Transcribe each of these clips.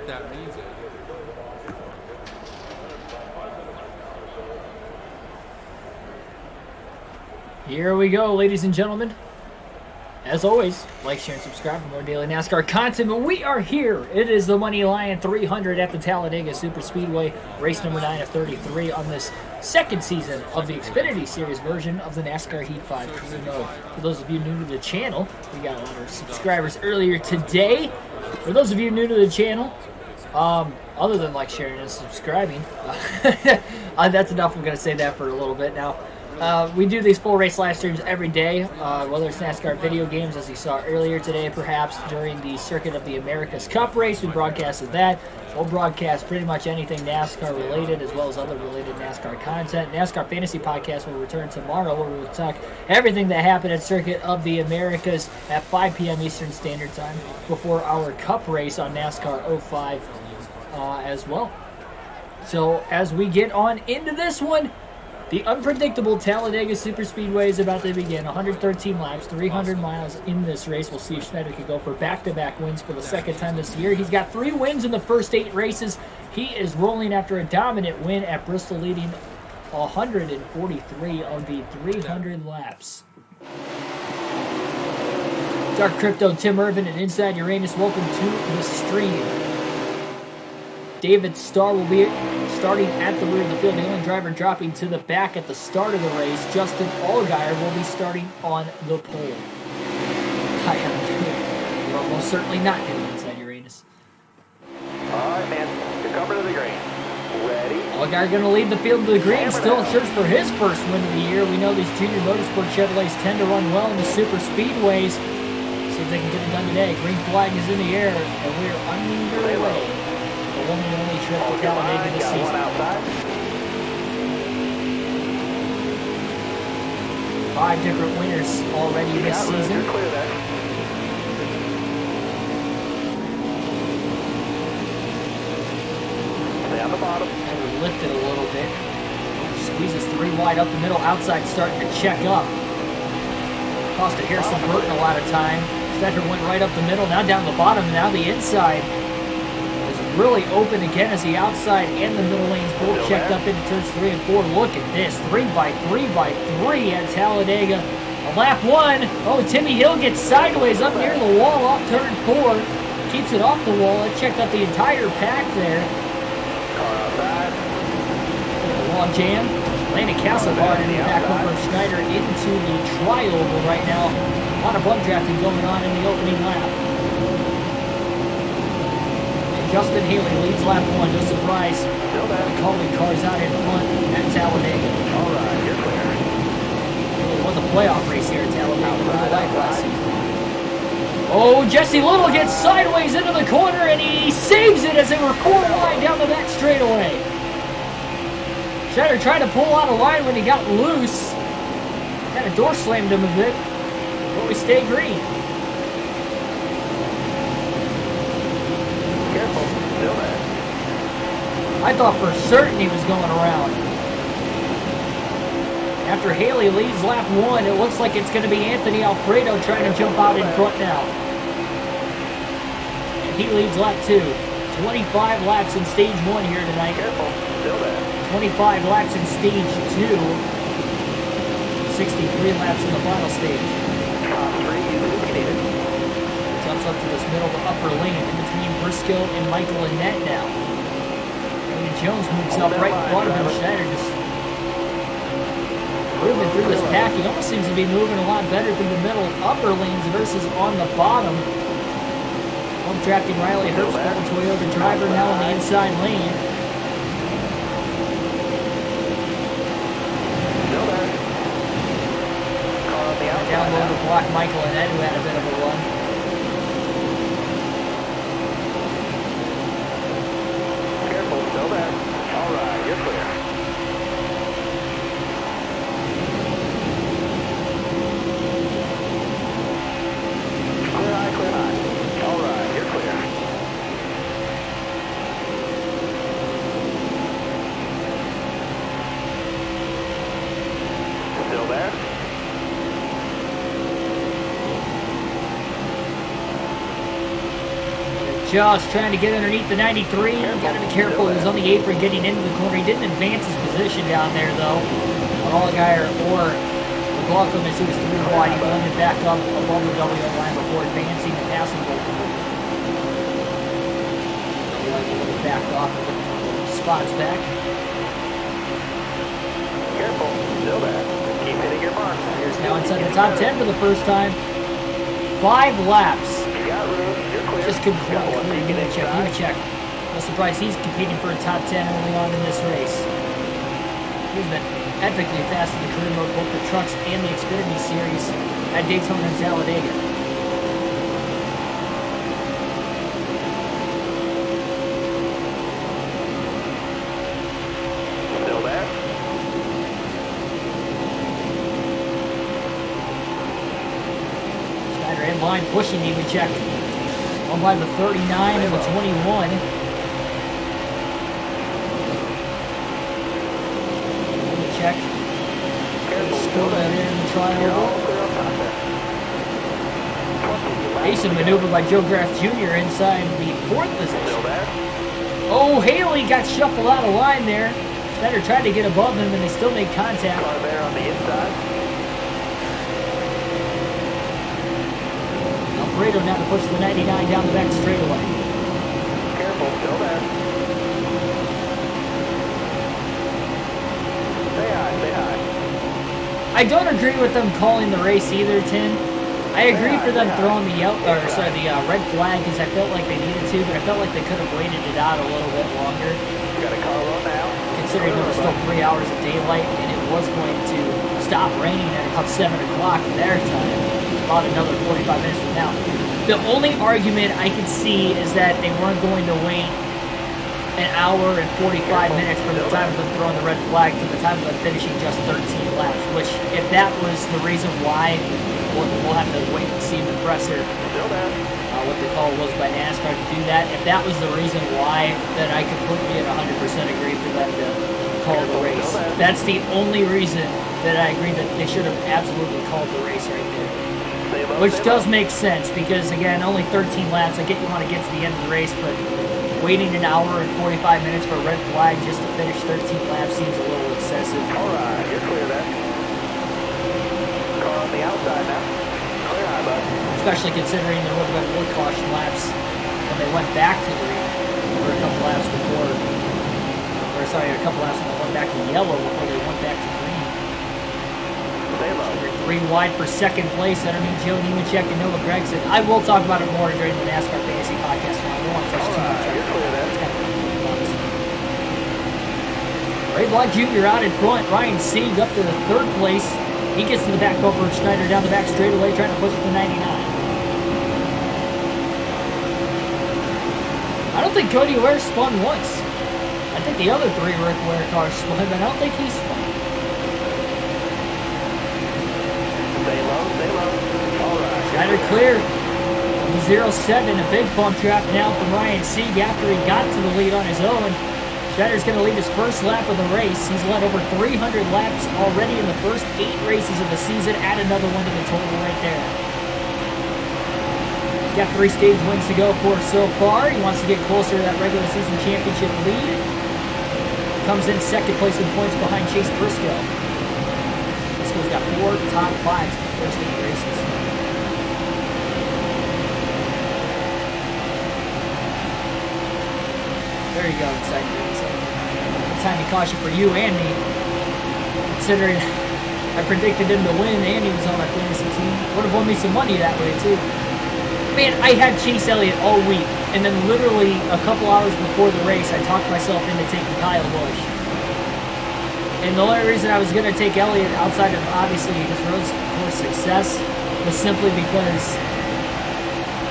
what that means. Here we go, ladies and gentlemen. As always, like, share, and subscribe for more daily NASCAR content. But we are here. It is the Money Lion 300 at the Talladega Superspeedway, race number 9 of 33 on this second season of the Xfinity Series version of the NASCAR Heat 5 Career Mode. For those of you new to the channel, we got a lot of subscribers earlier today. For those of you new to the channel, other than like, sharing, and subscribing, that's enough. I'm going to say that for a little bit now. We do these full race live streams every day, whether it's NASCAR video games, as you saw earlier today, perhaps during the Circuit of the Americas Cup race. We broadcasted that. We'll broadcast pretty much anything NASCAR related, as well as other related NASCAR content. NASCAR Fantasy Podcast will return tomorrow, where we'll talk everything that happened at Circuit of the Americas at 5 p.m. Eastern Standard Time before our Cup race on NASCAR 05 as well. So as we get on into this one, the unpredictable Talladega Superspeedway is about to begin. 113 laps, 300 miles in this race. We'll see if Schneider can go for back-to-back wins for the second time this year. He's got 3 wins in the first 8 races. He is rolling after a dominant win at Bristol, leading 143 of the 300 laps. Dark Crypto, Tim Irvin, and Inside Uranus, welcome to the stream. David Starr will be starting at the rear of the field. The only driver dropping to the back at the start of the race. Justin Allgaier will be starting on the pole. I am doing. You're almost certainly not doing Inside Uranus. All right, man. You're coming to the green. Ready? Allgaier going to lead the field to the green. Still in search for his first win of the year. We know these junior motorsport Chevrolets tend to run well in the super speedways. See if they can get it done today. Green flag is in the air, and we're underway. The one and only trip to Talladega this season. 5 different winners already this season. Stay on the bottom. And we lifted a little bit. Squeezes 3 wide up the middle. Outside starting to check up. Cost a Harrison Burton a lot of time. Stetter went right up the middle. Now down the bottom. Now the inside really open again as the outside and the middle lanes both checked up into turns 3 and 4. Look at this, 3x3x3 at Talladega. On lap 1, oh, Timmy Hill gets sideways up near the wall off turn 4. Keeps it off the wall. It checked up the entire pack there. A long jam. Landon Castlebar in the back bumper of Schneider into the trioval right now. A lot of bump drafting going on in the opening lap. Justin Haley leads lap 1, no surprise. The Colby cars out in front at Talladega. All right, you're clear. Really won the playoff race here at Talladega last season. Oh, Jesse Little gets sideways into the corner, and he saves it as they were 4 wide down the back straightaway. Schneider tried to pull out a line when he got loose. Kind of door slammed him a bit, but we stay green. I thought for certain he was going around. After Haley leads lap 1, it looks like it's going to be Anthony Alfredo trying to jump out in front now. And he leads lap 2. 25 laps in stage 1 here tonight. 25 laps in stage 2. 63 laps in the final stage. Jumps up to this middle to upper lane in between Briscoe and Michael Annett now. Jones moves up right in front of him. Schneider just moving through this pack. He almost seems to be moving a lot better through the middle upper lanes versus on the bottom. Bump drafting Riley Herbst, the Toyota driver, now on the inside lane. Down low to block Michael Annett, who had a bit of a run. Still there. All right, you're clear. Clear high, clear high. All right, you're clear. Still there. Just trying to get underneath the 93. Got to be careful. He was on the apron getting into the corner. He didn't advance his position down there, though. Allgaier or McLaughlin, as he was 3 wide. He blended back up above the WO line before advancing and passing the backed off and getting spots back. Careful, still there. Keep hitting your mark. Here's now inside the top 10 for the first time. 5 laps. You got room, you're clear. Just couldn't quite clear. Nemechek. No surprise he's competing for a top 10 early on in this race. He's been epically fast in the career mode, both the trucks and the Xfinity Series at Daytona and Talladega. Still there? Schneider in line pushing Nemechek. On by the 39 and the 21. Check. Still that in the trial. Decent maneuver by Joe Graff Jr. inside the 4th position. Oh, Haley got shuffled out of line there. Schneider tried to get above him and they still made contact. Car there on the inside. Alfredo now to push the 99 down the back straightaway. Careful, still there. Say hi. I don't agree with them calling the race either, Tim. I agree for them throwing the red flag because I felt like they needed to, but I felt like they could have waited it out a little bit longer. Got a car on now. Considering there was still 3 hours of daylight and it was going to stop raining at about 7 o'clock their time. About another 45 minutes from now. The only argument I could see is that they weren't going to wait an hour and 45 minutes from the time of them throwing the red flag to the time of them finishing just 13 laps, which if that was the reason why, we'll have to wait and see in the presser what the call was by NASCAR to do that. If that was the reason why, then I completely and 100% agree for them to call the race. That's the only reason that I agree that they should have absolutely called the race right there. Which does make sense because, again, only 13 laps. I get you want to get to the end of the race, but waiting an hour and 45 minutes for a red flag just to finish 13 laps seems a little excessive. All right, you're clear then. Car on the outside now. Clear high, bud. Especially considering there would have been more caution laps when they went back to green for a couple laps before, or sorry, a couple laps when they went back to yellow before they went back to green. Stay low. 3 wide for second place underneath Joe Nemechek and Noah Gragson. I will talk about it more during the NASCAR Fantasy Podcast. I don't want to touch too much on it. Ray Block Jr. out in front. Ryan Sieg up to the 3rd place. He gets to the back bumper of Schneider down the back straightaway, trying to push the 99. I don't think Cody Ware spun once. I think the other 3 Rick Ware cars spun, but I don't think he spun. Stay low. All right. Schneider clear. The 0-7, a big bump trap now from Ryan Sieg after he got to the lead on his own. Schneider's going to lead his first lap of the race. He's led over 300 laps already in the first 8 races of the season. Add another one to the total right there. He's got 3 stage wins to go for so far. He wants to get closer to that regular season championship lead. Comes in 2nd place in points behind Chase Briscoe. Briscoe's got 4 top 5s in the first 8 races. There you go, inside the inside. Timing caution for you and me. Considering I predicted him to win and he was on my fantasy team. Would have won me some money that way too. Man, I had Chase Elliott all week, and then literally a couple hours before the race, I talked myself into taking Kyle Busch. And the only reason I was going to take Elliott outside of obviously his road course success was simply because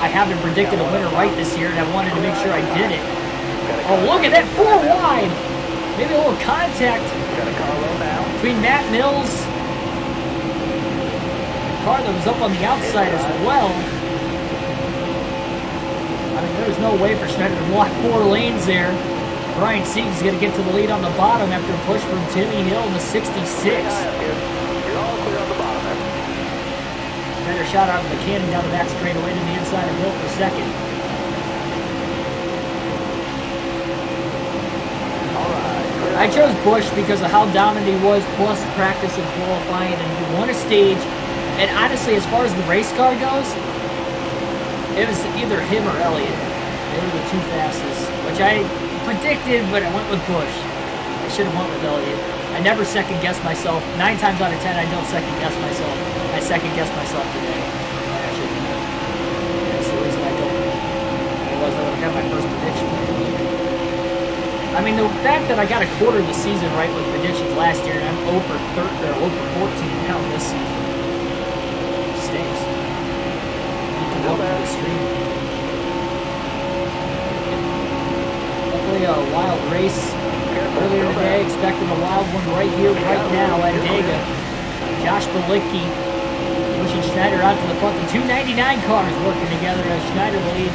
I haven't predicted a winner right this year, and I wanted to make sure I did it. Oh, look at that, 4 wide. Maybe a little contact between Matt Mills and a car that was up on the outside as well. I mean, there was no way for Schneider to block 4 lanes there. Ryan Sieg's going to get to the lead on the bottom after a push from Timmy Hill in the 66. You're all clear on the bottom there. Schneider shot out of the cannon down the back straightaway to the inside of Hill for 2nd. I chose Busch because of how dominant he was, plus practice and qualifying, and he won a stage. And honestly, as far as the race car goes, it was either him or Elliott. They were the two fastest, which I predicted, but I went with Busch. I should have went with Elliott. I never second-guess myself. 9 times out of 10, I don't second-guess myself. I second-guess myself today. I shouldn't have. That's the reason I don't. Otherwise, I would have got my first prediction. I mean, the fact that I got a quarter of the season right with predictions last year, and I'm over 14 now this season. Stinks. You can go back to the stream. Definitely a wild race earlier today. Expecting a wild one right here, right now at Talladega. Josh Bilicki pushing Schneider out to the front. The 299 cars working together as Schneider lead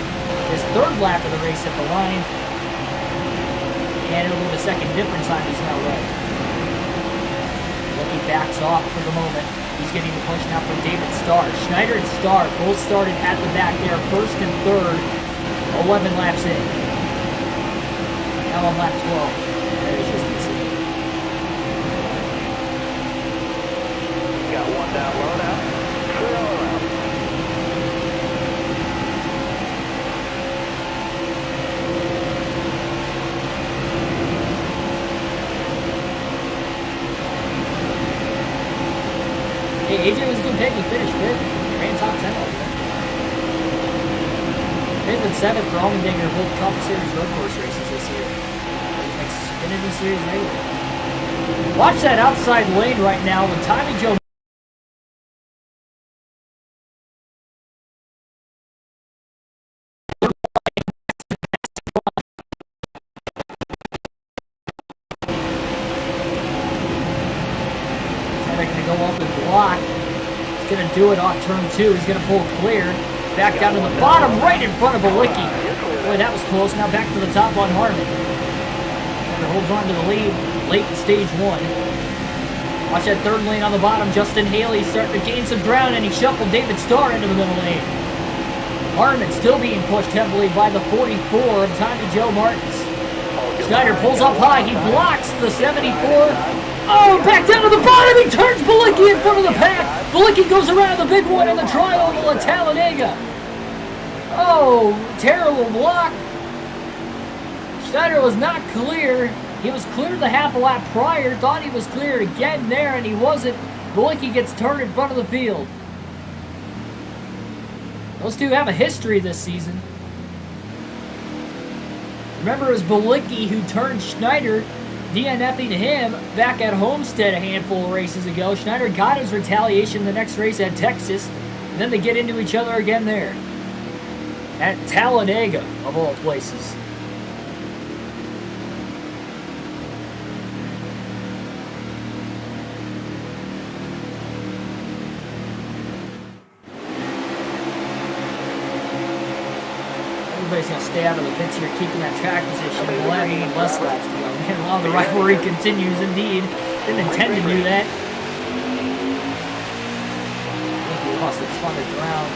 his third lap of the race at the line. And it'll be the second difference time he's now right. Bilicki backs off for the moment. He's getting the push now from David Starr. Schneider and Starr both started at the back there, first and third, 11 laps in. Now on lap 12. There is just insane. Got one down low now. Clear all around. Hey, AJ was a good pick. He finished fifth. Ran top 10 all year. Fifth and seventh for Allmendinger, both Cup Series road course races this year. Xfinity Series regular. Watch that outside lane right now with Tommy Joe. They're going to go up and block. He's going to do it off turn 2. He's going to pull clear. Back down to the bottom, right in front of Bilicki. Boy, that was close. Now back to the top on Harmon. Holds on to the lead late in stage 1. Watch that third lane on the bottom. Justin Haley starting to gain some ground, and he shuffled David Starr into the middle lane. Harmon still being pushed heavily by the 44 of Tommy Joe Martins. Schneider pulls up high. He blocks the 74. Oh, back down to the bottom. He turns Bilicki in front of the pack. Bilicki goes around the big one in the tri-oval at Talladega. Oh, terrible block. Schneider was not clear. He was clear the half a lap prior. Thought he was clear again there, and he wasn't. Bilicki gets turned in front of the field. Those two have a history this season. Remember, it was Bilicki who turned Schneider, DNFing him back at Homestead a handful of races ago. Schneider got his retaliation the next race at Texas, and then they get into each other again there. At Talladega, of all places. Everybody's going to stay out of the pits here, keeping that track position. We'll have even less laps to go. Man, well, the rivalry continues indeed. Didn't intend to do that. I think we lost a ton of ground.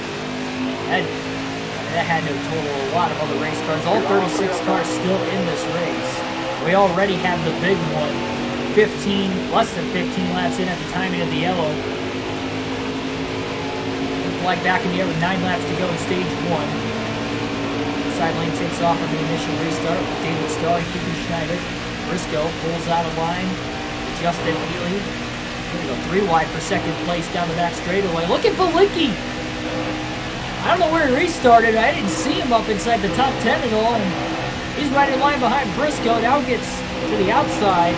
That had no total. A lot of other race cars. All 36 cars still in this race. We already have the big one. Less than 15 laps in at the timing of the yellow. Flag back in the air with 9 laps to go in stage 1. Side lane takes off on the initial restart with David Starr keeping Schneider. Briscoe pulls out of line. Justin Healy. Here we go, 3 wide for second place down the back straightaway. Look at Bilicki. I don't know where he restarted. I didn't see him up inside the top 10 at all. And he's right in line behind Briscoe. Now gets to the outside.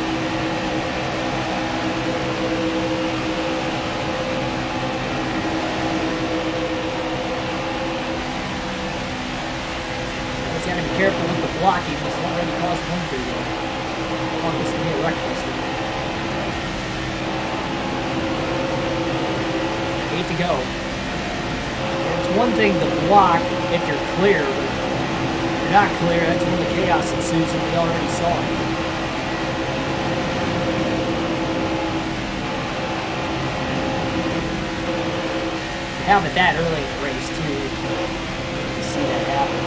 He's got to be careful with the blocking. He's already caused one big one. I want this to be a reckless. 8 to go. It's one thing to block if you're clear, but if you're not clear, that's when the chaos ensues, and we already saw it. To have it that early in the race, too, to see that happen.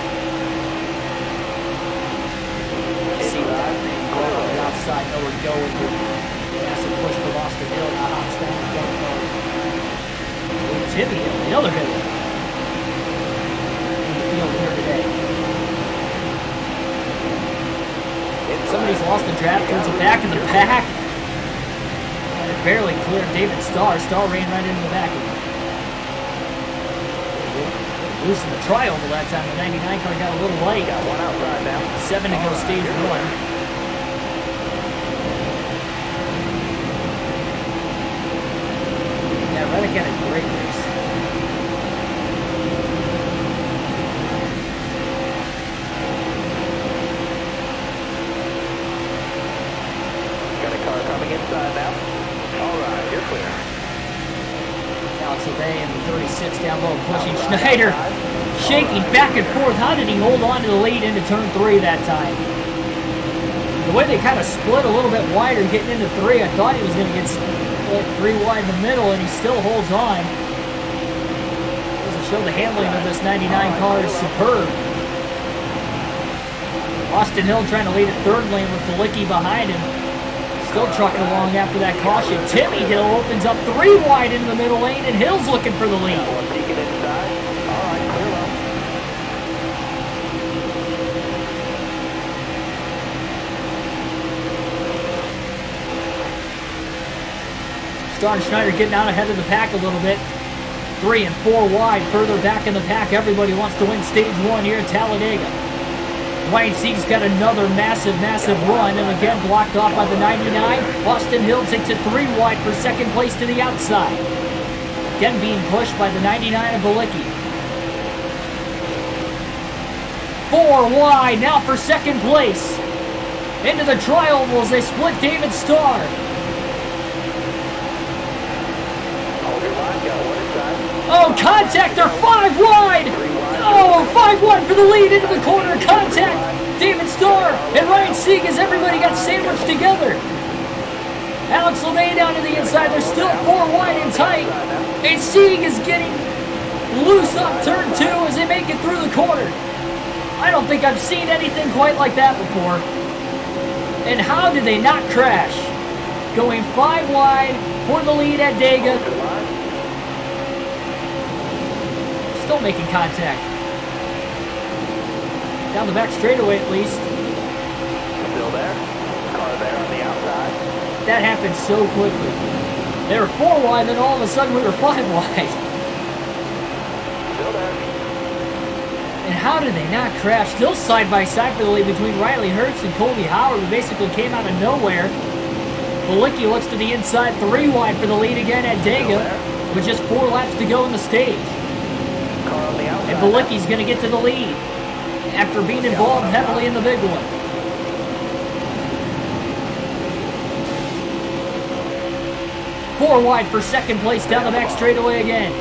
See that thing on the outside. outside, nowhere to go with it. Massive push for Austin Hill. Now hops down the front car. Timmy Hill, another hitter. In the field here today. Somebody's lost the draft, turns it back in the pack. And it barely cleared David Starr. Starr ran right into the back of him. Losing the trioval that time. The 99 car got a little late. Got one outside now. 7 to go, stage 1. Yeah, Reddick had a great race. Got a car coming inside now. All right, you're clear. Alex Obey in the 36 down low, pushing Schneider, shaking back and forth. How did he hold on to the lead into turn 3 that time? The way they kind of split a little bit wider getting into 3, I thought he was going to get split 3 wide in the middle, and he still holds on. Doesn't show the handling of this 99 car is superb. Austin Hill trying to lead at third lane with Balicki behind him. Still trucking along after that caution. Timmy Hill opens up 3 wide into the middle lane, and Hill's looking for the lead. One peeking inside. All right, clear low. Starr and Schneider getting out ahead of the pack a little bit. 3 and 4 wide, further back in the pack. Everybody wants to win stage 1 here at Talladega. Ryan Sieg's got another massive run, and again blocked off by the 99. Austin Hill takes it 3 wide for second place to the outside. Again being pushed by the 99 of Balicki. 4 wide now for second place. Into the trioval as they split David Starr. Oh, contact, they're 5 wide! Oh, 5 wide for the lead into the corner, contact! David Starr and Ryan Sieg as everybody got sandwiched together. Alex LeMay down to the inside, they're still 4 wide and tight. And Sieg is getting loose off turn 2 as they make it through the corner. I don't think I've seen anything quite like that before. And how did they not crash? Going 5 wide for the lead at Dega. Still making contact. Down the back straightaway at least. Still there. Car there on the outside. That happened so quickly. They were 4 wide, then all of a sudden we were 5 wide. Still there. And how did they not crash? Still side by side for the lead between Riley Hertz and Colby Howard, who basically came out of nowhere. Balicki looks to the inside, 3 wide for the lead again at Dega, with just 4 laps to go in the stage. And Balicki's going to get to the lead after being involved heavily in the big one. Four wide for second place down the back straightaway again.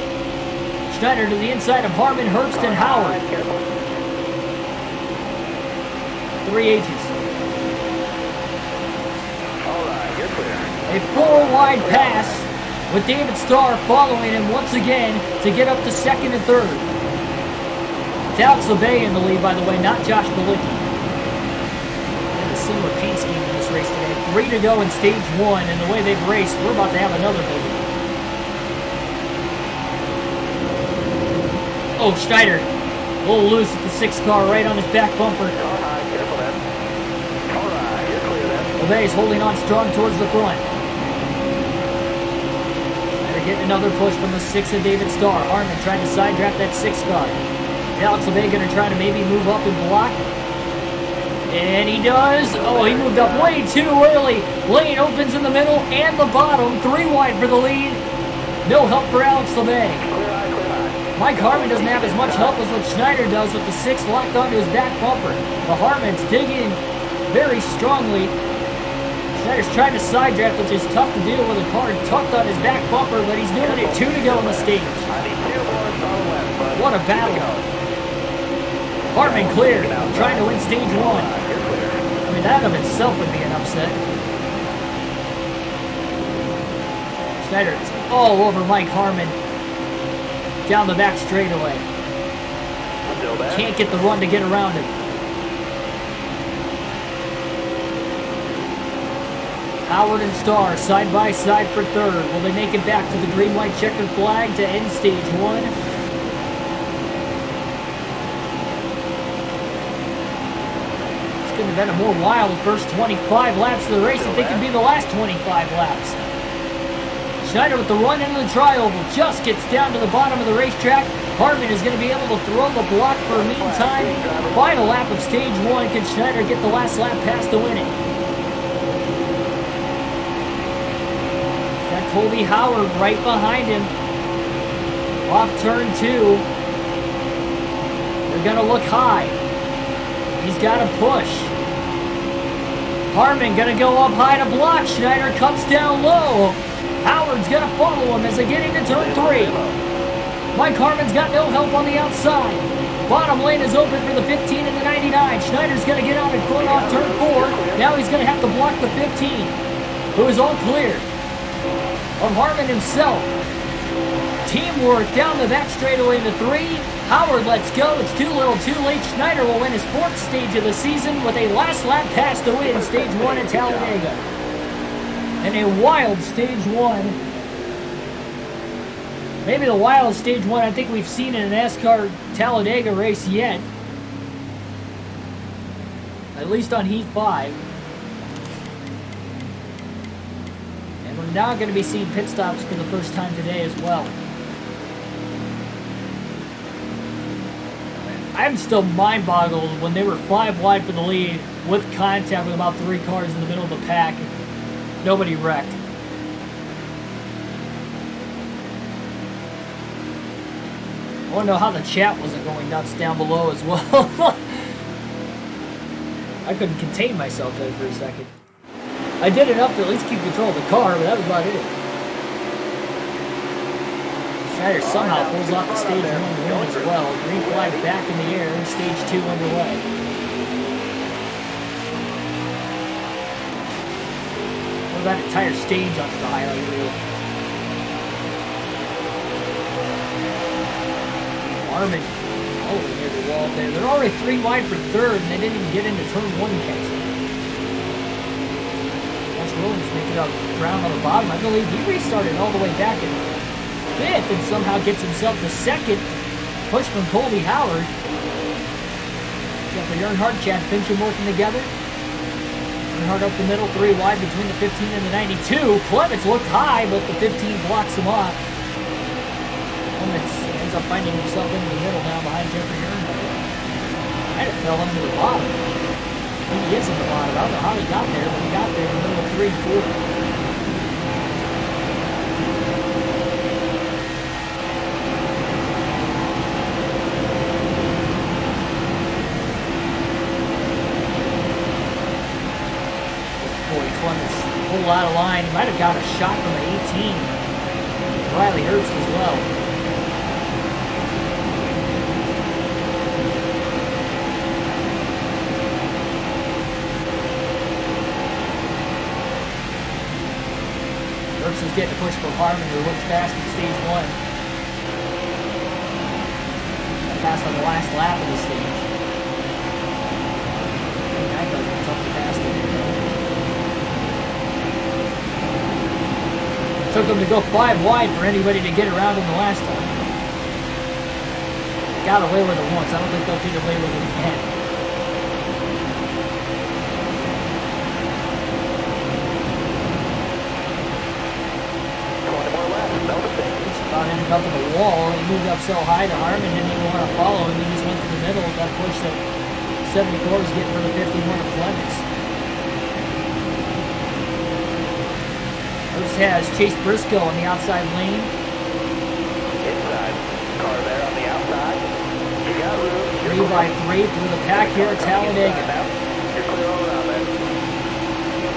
Schneider to the inside of Harmon, Herbst, and Howard. 3 ages. All right, you're clear. A 4 wide pass with David Starr following him once again to get up to second and third. It's Alex LeBay in the lead, by the way, not Josh Balicki. They have a similar paint scheme in this race today. 3 to go in stage 1, and the way they've raced, we're about to have another bogey. Oh, Schneider, a little loose at the 6 car, right on his back bumper. All right, careful then. All right, you're clear then. LeBay's holding on strong towards the front. Schneider getting another push from the 6 of David Starr. Harmon trying to side draft that 6 car. Alex LeBay going to try to maybe move up and block. And he does. Oh, he moved up way too early. Lane opens in the middle and the bottom. 3 wide for the lead. No help for Alex LeBay. Mike Harmon doesn't have as much help as what Schneider does with the 6 locked onto his back bumper. The Harmon's digging very strongly. Schneider's trying to side draft, which is tough to do with a car tucked on his back bumper, but he's doing it. 2 to go in the stage. What a battle. Harmon cleared, trying to win stage 1. I mean, that of itself would be an upset. Schneider's all over Mike Harmon. Down the back straightaway. Can't get the run to get around him. Howard and Starr side by side for third. Will they make it back to the green-white checkered flag to end stage one? It's going to have been a more wild first 25 laps of the race than they could be the last 25 laps. Schneider with the run into the tri-oval just gets down to the bottom of the racetrack. Hartman is going to be able to throw the block for a meantime. Final lap of stage one. Can Schneider get the last lap pass to win it? Got Colby Howard right behind him. Off turn two. They're going to look high. He's got to push. Hartman going to go up high to block. Schneider cuts down low. Howard's going to follow him as they get into turn three. Mike Harmon's got no help on the outside. Bottom lane is open for the 15 and the 99. Schneider's going to get out in front off turn four. Now he's going to have to block the 15, who is all clear of Harmon himself. Teamwork down the back straightaway into three. Howard lets go. It's too little, too late. Schneider will win his fourth stage of the season with a last lap pass to win stage one at Talladega. And a wild stage one. Maybe the wildest stage one I think we've seen in a NASCAR Talladega race yet. At least on Heat 5. And we're now going to be seeing pit stops for the first time today as well. I'm still mind-boggled when they were 5 wide for the lead with contact with about 3 cars in the middle of the pack. Nobody wrecked. I want to know how the chat wasn't going nuts down below as well. I couldn't contain myself there for a second. I did enough to at least keep control of the car, but that was about it. Schneider somehow pulls off the stage one win as well. Green flag back in the air, stage 2 underway. That entire stage onto the highlight reel. Harmon, oh, near the wall there. They're already 3 wide for third, and they didn't even get into turn 1 yet. Josh Williams making up ground on the bottom. I believe he restarted all the way back in 5th and somehow gets himself the 2nd. Push from Colby Howard. Jeffrey Earnhardt, Chad Fincham working together. Earnhardt up the middle, 3 wide between the 15 and the 92. Clements looked high, but the 15 blocks him off. Clements ends up finding himself into the middle now behind Jeffrey Earnhardt. Might have fell into the bottom. I think he is in the bottom. I don't know how he got there, but he got there in the middle of 3 and 4. Clements pulled out of line. He might have got a shot from the 18. Riley Herbst as well. Herbst is getting a push from Harmon, who looked fast in stage 1. That passed on the last lap of the stage. That was tough to pass today. Took them to go 5 wide for anybody to get around them the last time. Got away with it once. I don't think they'll get away with it again. 20 more laps, no mistake. It's about ended up in the wall. He moved up so high to Harmon, didn't even want to follow him. He just went to the middle of that push that 74 was getting for the 51 of Clements. Herbst has Chase Briscoe on the outside lane. Inside. Car there on the outside. You got room. 3 by 3 through the pack here at Talladega. You're clear all around there.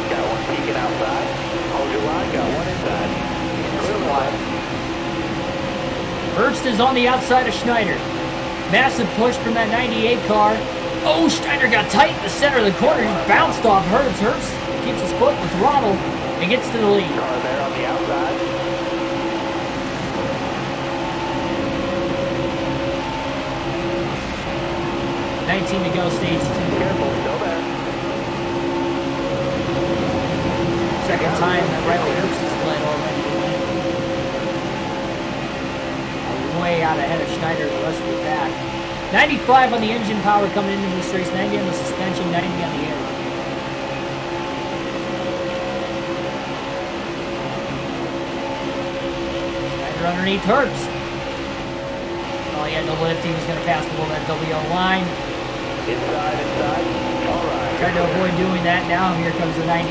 Got one peeking outside. Hold your line. Got one inside. Clear wide. Herbst is on the outside of Schneider. Massive push from that 98 car. Oh, Schneider got tight in the center of the corner. He bounced off Herbst. Herbst keeps his foot in the throttle and gets to the lead. Car there on the outside. $19 to go, stage 2. Careful, still there. Second time that Riley Herbst has led already tonight. Way out ahead of Schneider and the rest of the pack. 95 on the engine power coming into this race, 90 on the suspension, 90 on the air. Schneider underneath Herbst. Oh yeah, no lift, he was going to pass below that WL line. Inside. All right. Tried to avoid doing that. Now here comes the 92.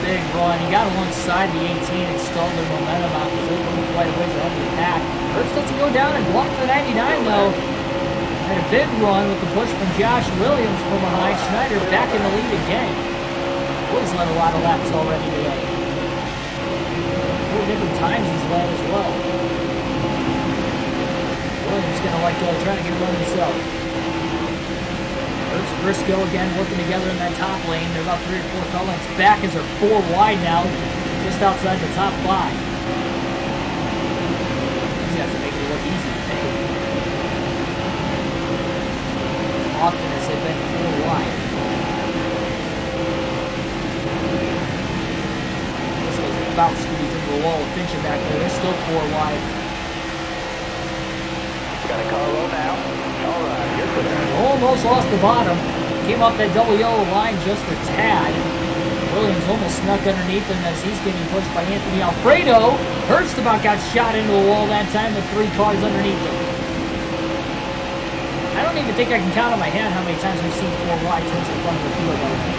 Big run. He got alongside the 18 and stalled their momentum out because they moved quite a ways ahead of the pack. Herbst doesn't go down and block the 99 though. Had a big run with the push from Josh Williams from behind. Schneider back in the lead again. Will's led a lot of laps already today. 4 different times he's led as well. Williams gonna like trying to get a run himself. Herbst Briscoe again working together in that top lane. They're about 3 or 4 car lengths back as they're 4 wide now, just outside the top 5. These guys are making it look easy today. Often as they've been 4 wide. This was about squeezed into the wall with Fincher back there. They're still 4 wide. Got a car low now. All right, you're clear. Almost lost the bottom. Came off that double yellow line just a tad. Williams almost snuck underneath him as he's getting pushed by Anthony Alfredo. Herbst about got shot into the wall that time with 3 cars underneath him. I don't even think I can count on my hand how many times we've seen 4 wide turns in front of the field already.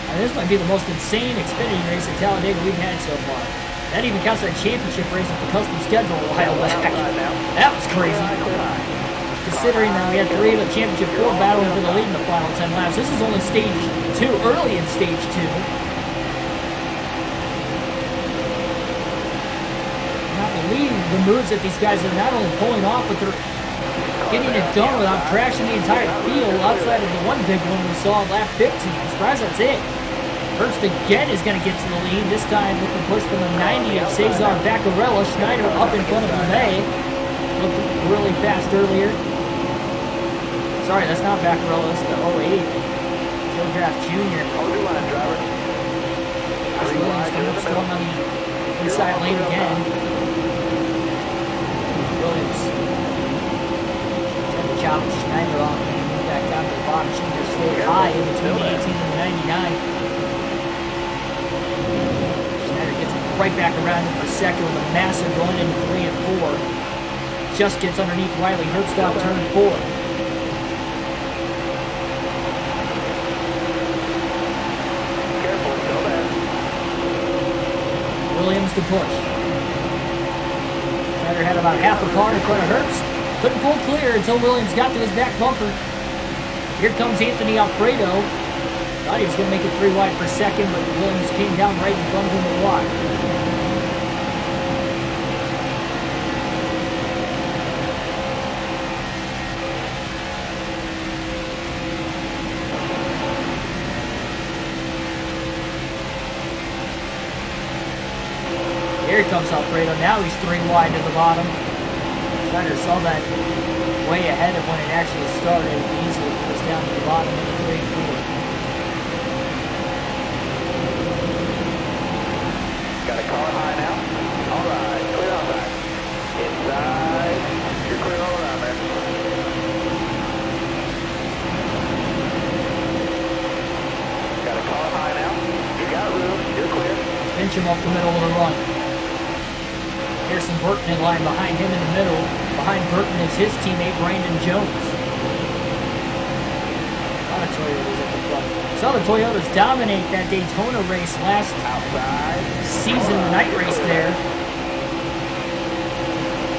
And this might be the most insane Xfinity race at Talladega we've had so far. That even counts that championship race with the custom schedule a while back. That was crazy. Considering that we had 3 of the championship 4 battling for the lead in the final 10 laps. This is only stage 2, early in stage 2. I cannot believe the moves that these guys are not only pulling off, but they're getting it done without crashing the entire field outside of the one big one we saw at lap 15. I'm surprised that's it. Herbst again is going to get to the lead, this time with the push from the 90 of Cesar Baccarella. Schneider up in front of LeMay. Looked really fast earlier. Sorry, that's not Baccarella, that's the 08. Joe Graff Jr. Hold your line, driver. Josh Williams coming up strong on the inside lane again. Williams trying to chop Schneider off and move back down to the bottom. Schneider stayed high in between the 18 and the 99. Right back around him for second with a massive run into 3 and 4. Just gets underneath Riley Herbst off turn 4. Careful, go back. Williams to push. Schneider had about half a car in front of Herbst. Couldn't pull clear until Williams got to his back bumper. Here comes Anthony Alfredo. Thought he was going to make it 3 wide for second, but Williams came down right in front of him and wide. Here comes Alfredo. Now he's 3 wide to the bottom. Schneider saw that way ahead of when it actually started. He easily put us down to the bottom into 3 and 4. Got a car high now. All right, clear outside. Inside. You're clear all around there. Got a car high now. You got room. You're clear. Pinch him up the middle of the run. Harrison Burton in line behind him in the middle. Behind Burton is his teammate Brandon Jones. A lot of Toyotas at the front. Saw the Toyotas dominate that Daytona race last season, the night race there.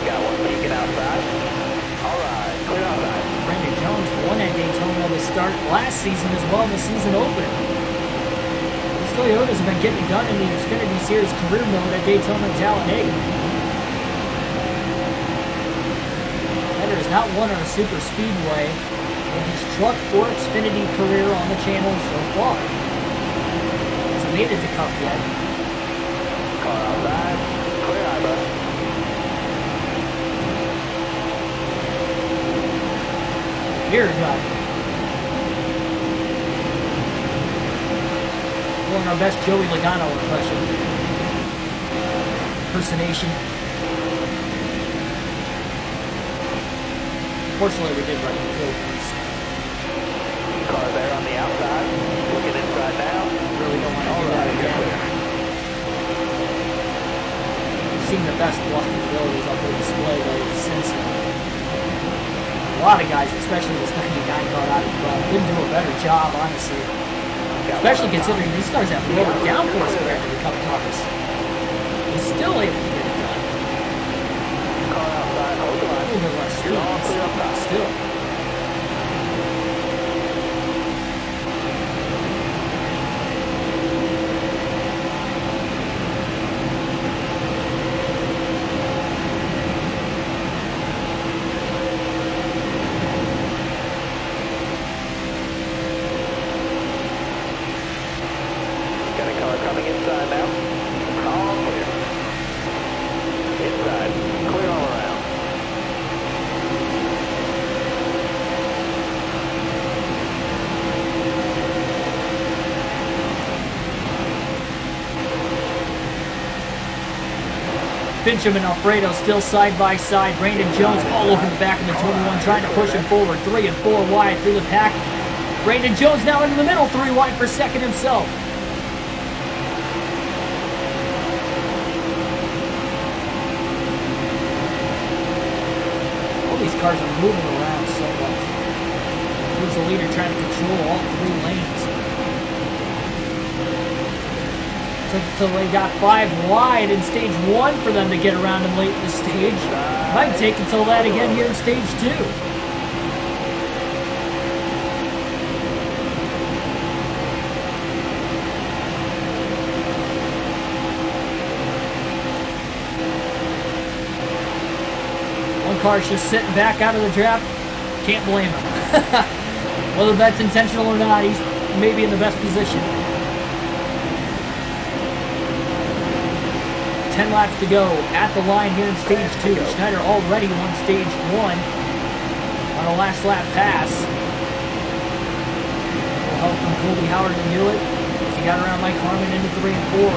Got one peeking outside. All right, clear outside. Brandon Jones won at Daytona to start last season as well in the season opener. These Toyotas have been getting it done in the Xfinity Series career mode at Daytona and Talladega. Schneider has not won on a super speedway in his truck or Xfinity career on the channel so far. Hasn't made it to Cup yet. Car outside. Clear high, bud. Here's Pulling our best Joey Logano impersonation. Fortunately, we did run the field once. Car there on the outside. Looking inside now. Really don't want to do that again. We've seen the best blocking abilities on full display though since then. A lot of guys, especially this 99 car out in front, didn't do a better job, honestly. Especially considering these cars have lower downforce compared to the Cup cars. He's still able to get it done. Car outside, hold the line. A little bit less speed, but still. Got a car coming inside now. All clear. Inside, clear all around. Fincham and Alfredo still side by side. Brandon Jones all over the back of the 21, trying to push him forward. 3 and 4 wide through the pack. Brandon Jones now into the middle, 3 wide for second himself. All these cars are moving around so much. Here's the leader trying to control all 3 lanes. Until they got 5 wide in stage 1 for them to get around him late in the stage. Might take until that again here in stage 2. One car's just sitting back out of the draft. Can't blame him. Whether that's intentional or not, he's maybe in the best position. 10 laps to go at the line here in stage 2. Schneider already won stage 1 on a last lap pass. A little help from Colby Howard to do it. He got around Mike Harmon into 3 and 4.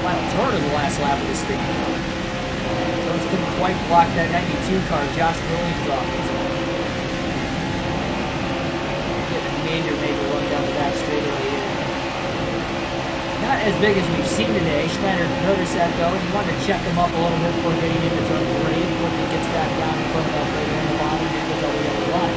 Final turn of the last lap of this thing. Jones couldn't quite block that 92 car. Josh Williams off. Getting a major run down the back straightaway here. Not as big as we've seen today. Schneider noticed that though, and he wanted to check him up a little bit before getting into turn 3. Quickly gets back down in front of Alfredo in the bottom and gets over the other line.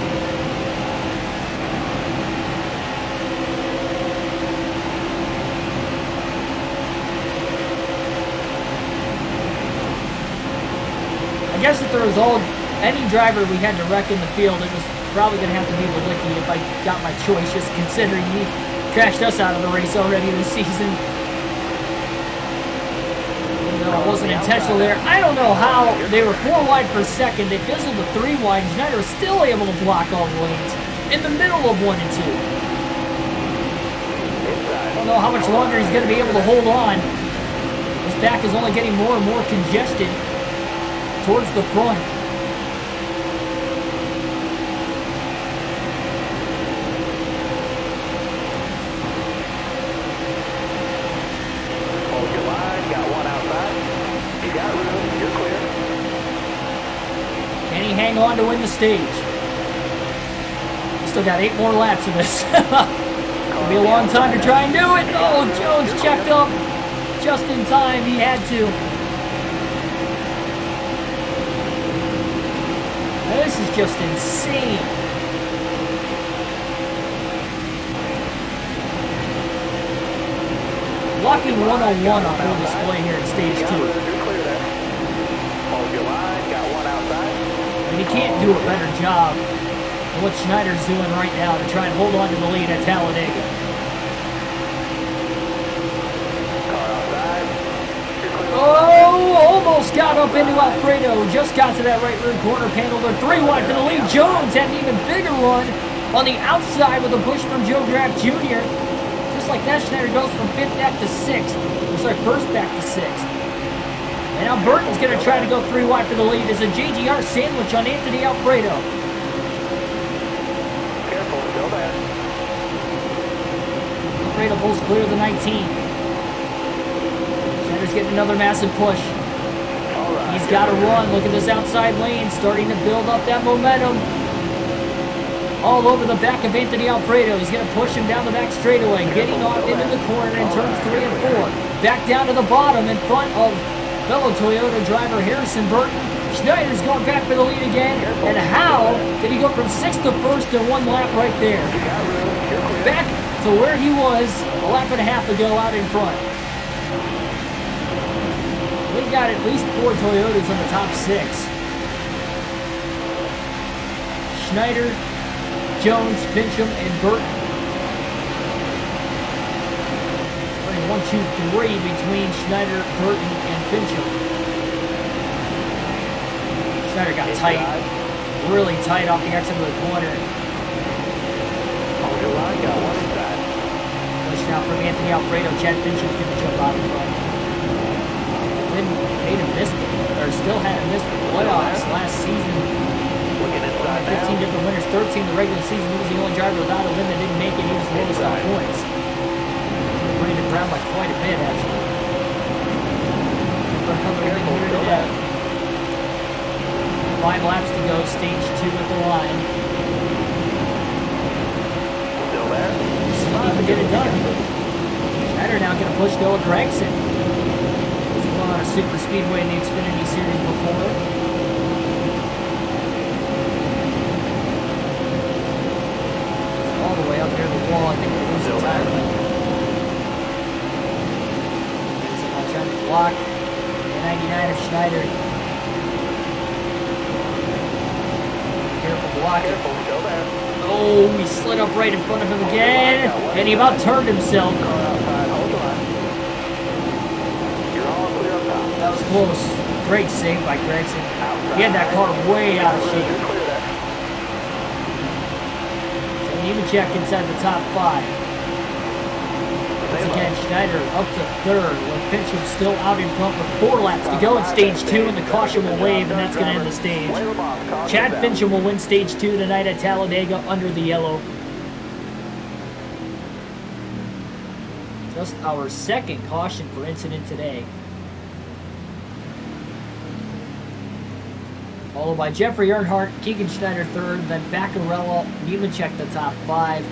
I guess if there was any driver we had to wreck in the field, it was probably going to have to be Malicki if I got my choice, just considering he crashed us out of the race already this season. Even though it wasn't intentional there. I don't know how they were 4 wide per second. They fizzled to 3 wide. Schneider was still able to block all the lanes in the middle of 1 and 2. I don't know how much longer he's going to be able to hold on. His back is only getting more and more congested towards the front. Hang on to win the stage. Still got 8 more laps of this. It'll be a long time to try and do it. Oh, Jones checked up just in time. He had to. This is just insane. Blocking 101 on full display here in stage 2. Hold your line. Got 1 outside. And he can't do a better job than what Schneider's doing right now to try and hold on to the lead at Talladega. Oh, almost got up into Alfredo. Just got to that right rear corner panel. They're 3 wide for the lead. Jones had an even bigger run on the outside with a push from Joe Graff Jr. Just like that, Schneider goes from 5th back to 6th. Sorry, 1st back to 6th. And now Burton's going to try to go 3 wide for the lead as a JGR sandwich on Anthony Alfredo. Careful, still there. Alfredo pulls clear of the 19. Schneider's getting another massive push. He's got to run. Look at this outside lane, starting to build up that momentum. All over the back of Anthony Alfredo. He's going to push him down the back straightaway, getting off into the corner in turns 3 and 4. Back down to the bottom in front of fellow Toyota driver Harrison Burton. Schneider's going back for the lead again. And how did he go from 6th to 1st in 1 lap right there? Back to where he was a lap and a half ago out in front. We've got at least 4 Toyotas on the top 6. Schneider, Jones, Fincham, and Burton. Running 1, 2, 3 between Schneider, Burton, and Fincham. Schneider got tight, really tight off the exit of the corner. Push now from Anthony Alfredo. Chad Fincham's going to jump out in front. Then made him miss it, or still had him miss the playoffs last season. 15 different winners, 13 the regular season. He was the only driver without a win that didn't make it. He was lowest on points. Brandon Brown by quite a bit, actually. For another win here today. 5 laps to go, stage 2 at the line. Still there? See if he can get it done. Schneider now going to push Noah Gregson. He's won on a super speedway in the Xfinity Series before. Way up near the wall, I think we're losing time. Someone trying to block the 99 of Schneider. Careful blocking. Oh, he slid up right in front of him again, and he about turned himself. That was close. Great save by Gregson. He had that car way out of shape. Nemechek inside the top 5. Once again, Schneider up to 3rd with Fincham still out in front with 4 laps to go in stage 2, and the caution will wave, and that's going to end the stage. Chad Fincham will win stage 2 tonight at Talladega under the yellow. Just our 2nd caution for incident today. Followed by Jeffrey Earnhardt, Keegan Schneider 3rd, then Baccarella, Nemechek the top 5.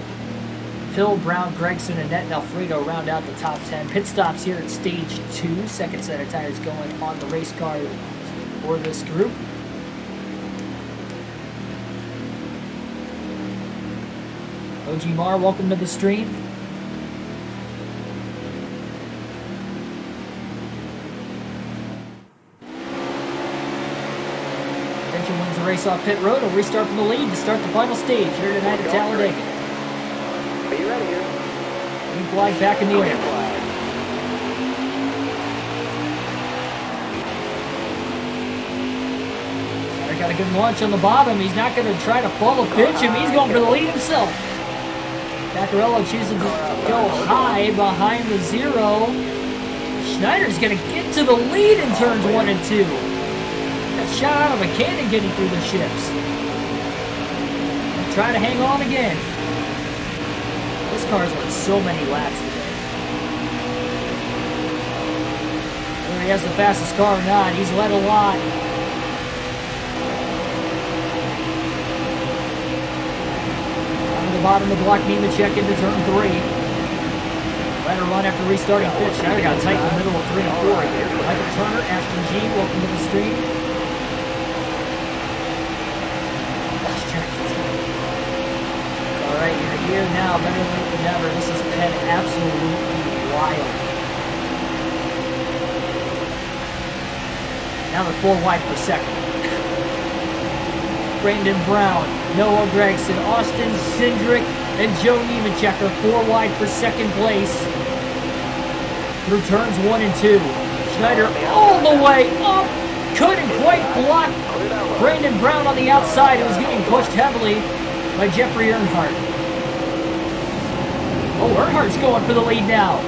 Hill, Brown, Gregson, Annette, and Alfredo round out the top 10. Pit stops here at stage 2. 2nd set of tires going on the race car for this group. OG Mar, welcome to the stream. Wins the race off pit road. Will restart from the lead to start the final stage here tonight at Talladega. Be ready here. Green flag back in the air. Schneider got a good launch on the bottom. He's not going to try to follow Fincham. He's going for the lead himself. Baccarella chooses to go high behind the 0. Schneider's going to get to the lead in turns 1 and 2. Shot out of a cannon getting through the shifts. Try to hang on again. This car's won so many laps today. Whether he has the fastest car or not, he's led a lot. Down to the bottom of the block, Nemechek into turn 3. Let her run after restarting pit. Schneider got tight in the middle of 3 and 4 here. Michael Turner, Ashton G, welcome to the stream. Alright, you're here now, better late than never. This has been absolutely wild. Now they're 4 wide per second. Brandon Brown, Noah Gregson, Austin Cindric, and Joe Nemechek are 4 wide for 2nd place through turns 1 and 2. Schneider all the way up, couldn't quite block Brandon Brown on the outside. It was getting pushed heavily by Jeffrey Earnhardt. Oh, Earnhardt's going for the lead now.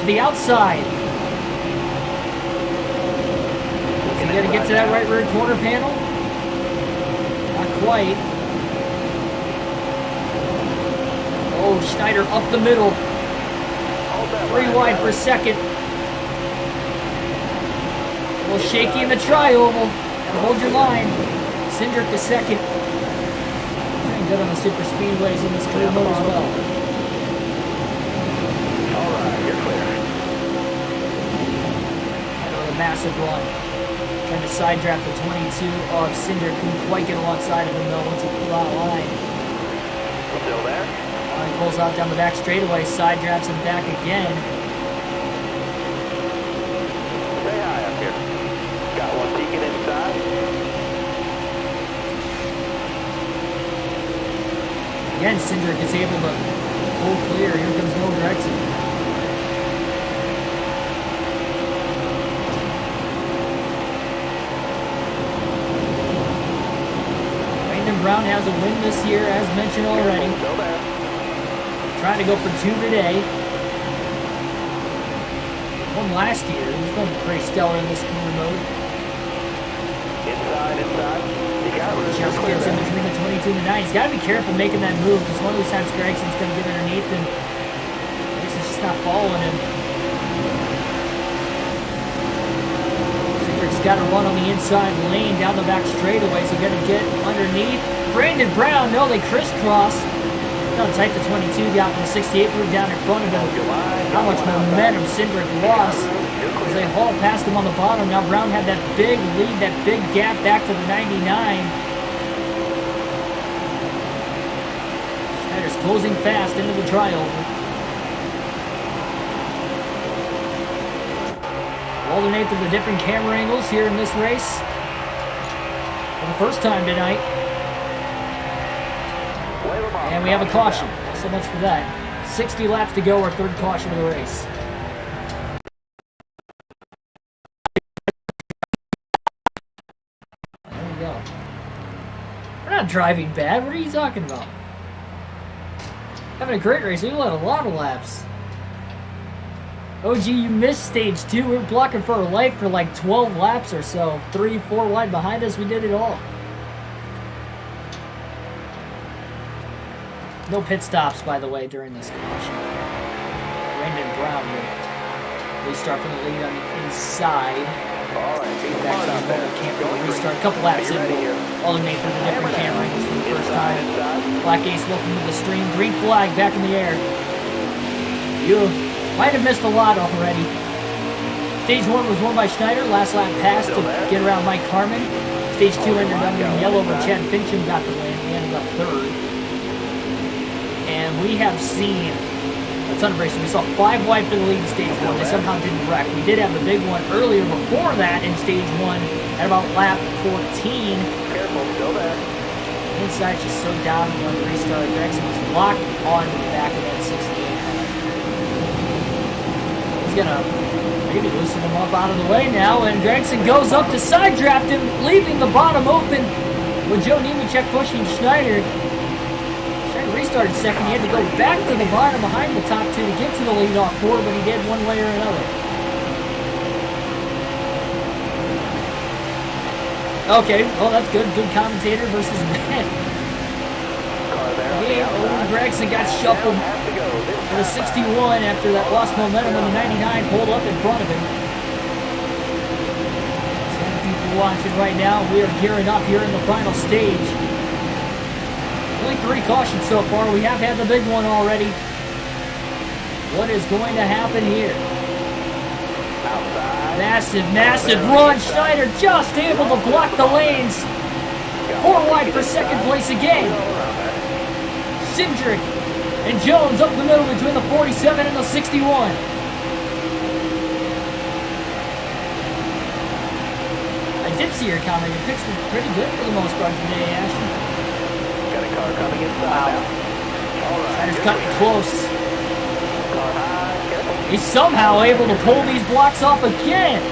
To the outside. Is he going to get to that right rear corner panel? Not quite. Oh, Schneider up the middle. 3 wide for second. A little shaky in the tri-oval. Gotta hold your line. Cindric the second. Pretty good on the super speedways in this career mode as well. Alright, you're clear. With a massive run. Trying to side draft the 22 of Cindric. Couldn't quite get alongside of him though once he pulled out of line. Still there? He pulls out down the back straightaway, side drafts him back again. Stay high up here. Got one peeking inside. Again, Cindric is able to pull clear. Here comes Will Gregson. Brandon Brown has a win this year, as mentioned already. Still there. Trying to go for 2 today. One last year. He's been pretty stellar in this career mode. Inside. You got it. Just gets in between the 22 and the 9. He's got to be careful making that move because one of these times Gregson's going to get underneath and Gregson's just not following him. Cindric's got to run on the inside lane down the back straightaway, so going to get underneath. Brandon Brown, no, they crisscross. How tight the 22 got with the 68 moved down in front of him. How much momentum Cindric lost as they hauled past him on the bottom. Now Brown had that big lead, that big gap back to the 99. Schneider's closing fast into the tri-oval. Alternate through the different camera angles here in this race for the first time tonight. And we have a caution. So much for that. 60 laps to go, our third caution of the race. There we go. We're not driving bad. What are you talking about? Having a great race. We led a lot of laps. OG, you missed stage 2. We were blocking for our life for like 12 laps or so. 3, 4 wide behind us. We did it all. No pit stops, by the way, during this caution. Brandon Brown will restart from the lead on the inside. Back to the middle camera will restart. A couple laps in. Alternate through the different camera angles for the first time. Black Ace, welcome to the stream. Green flag back in the air. You might have missed a lot already. Stage 1 was won by Schneider. Last lap passed to get around Mike Harmon. Stage 2 ended under in yellow, but Chad Fincham got the win. We ended up 3rd. And we have seen a ton of racing. We saw 5 wide for the lead in stage 1. They somehow didn't wreck. We did have the big one earlier before that in stage 1 at about lap 14. Careful, still there. Inside just so down when the restart. Gregson was locked onto the back of that 68 car. He's going to maybe loosen him up out of the way now. And Gregson goes up to side draft him, leaving the bottom open with Joe Nemechek pushing Schneider. Restarted second. He had to go back to the bottom behind the top 2 to get to the lead-off 4, but he did one way or another. Okay, well that's good. Good commentator versus man. Again, Owen Gregson got shuffled for the 61 after that lost momentum when the 99 pulled up in front of him. 10 people watching right now. We are gearing up here in the final stage. Only 3 cautions so far. We have had the big one already. What is going to happen here? Massive run. Schneider just able to block the lanes. 4 wide for second place again. Cindric and Jones up the middle between the 47 and the 61. I did see your comment. Your picks were pretty good for the most part today, Ashton. Got a car coming inside now. Schneider's cutting close. He's somehow able to pull these blocks off again.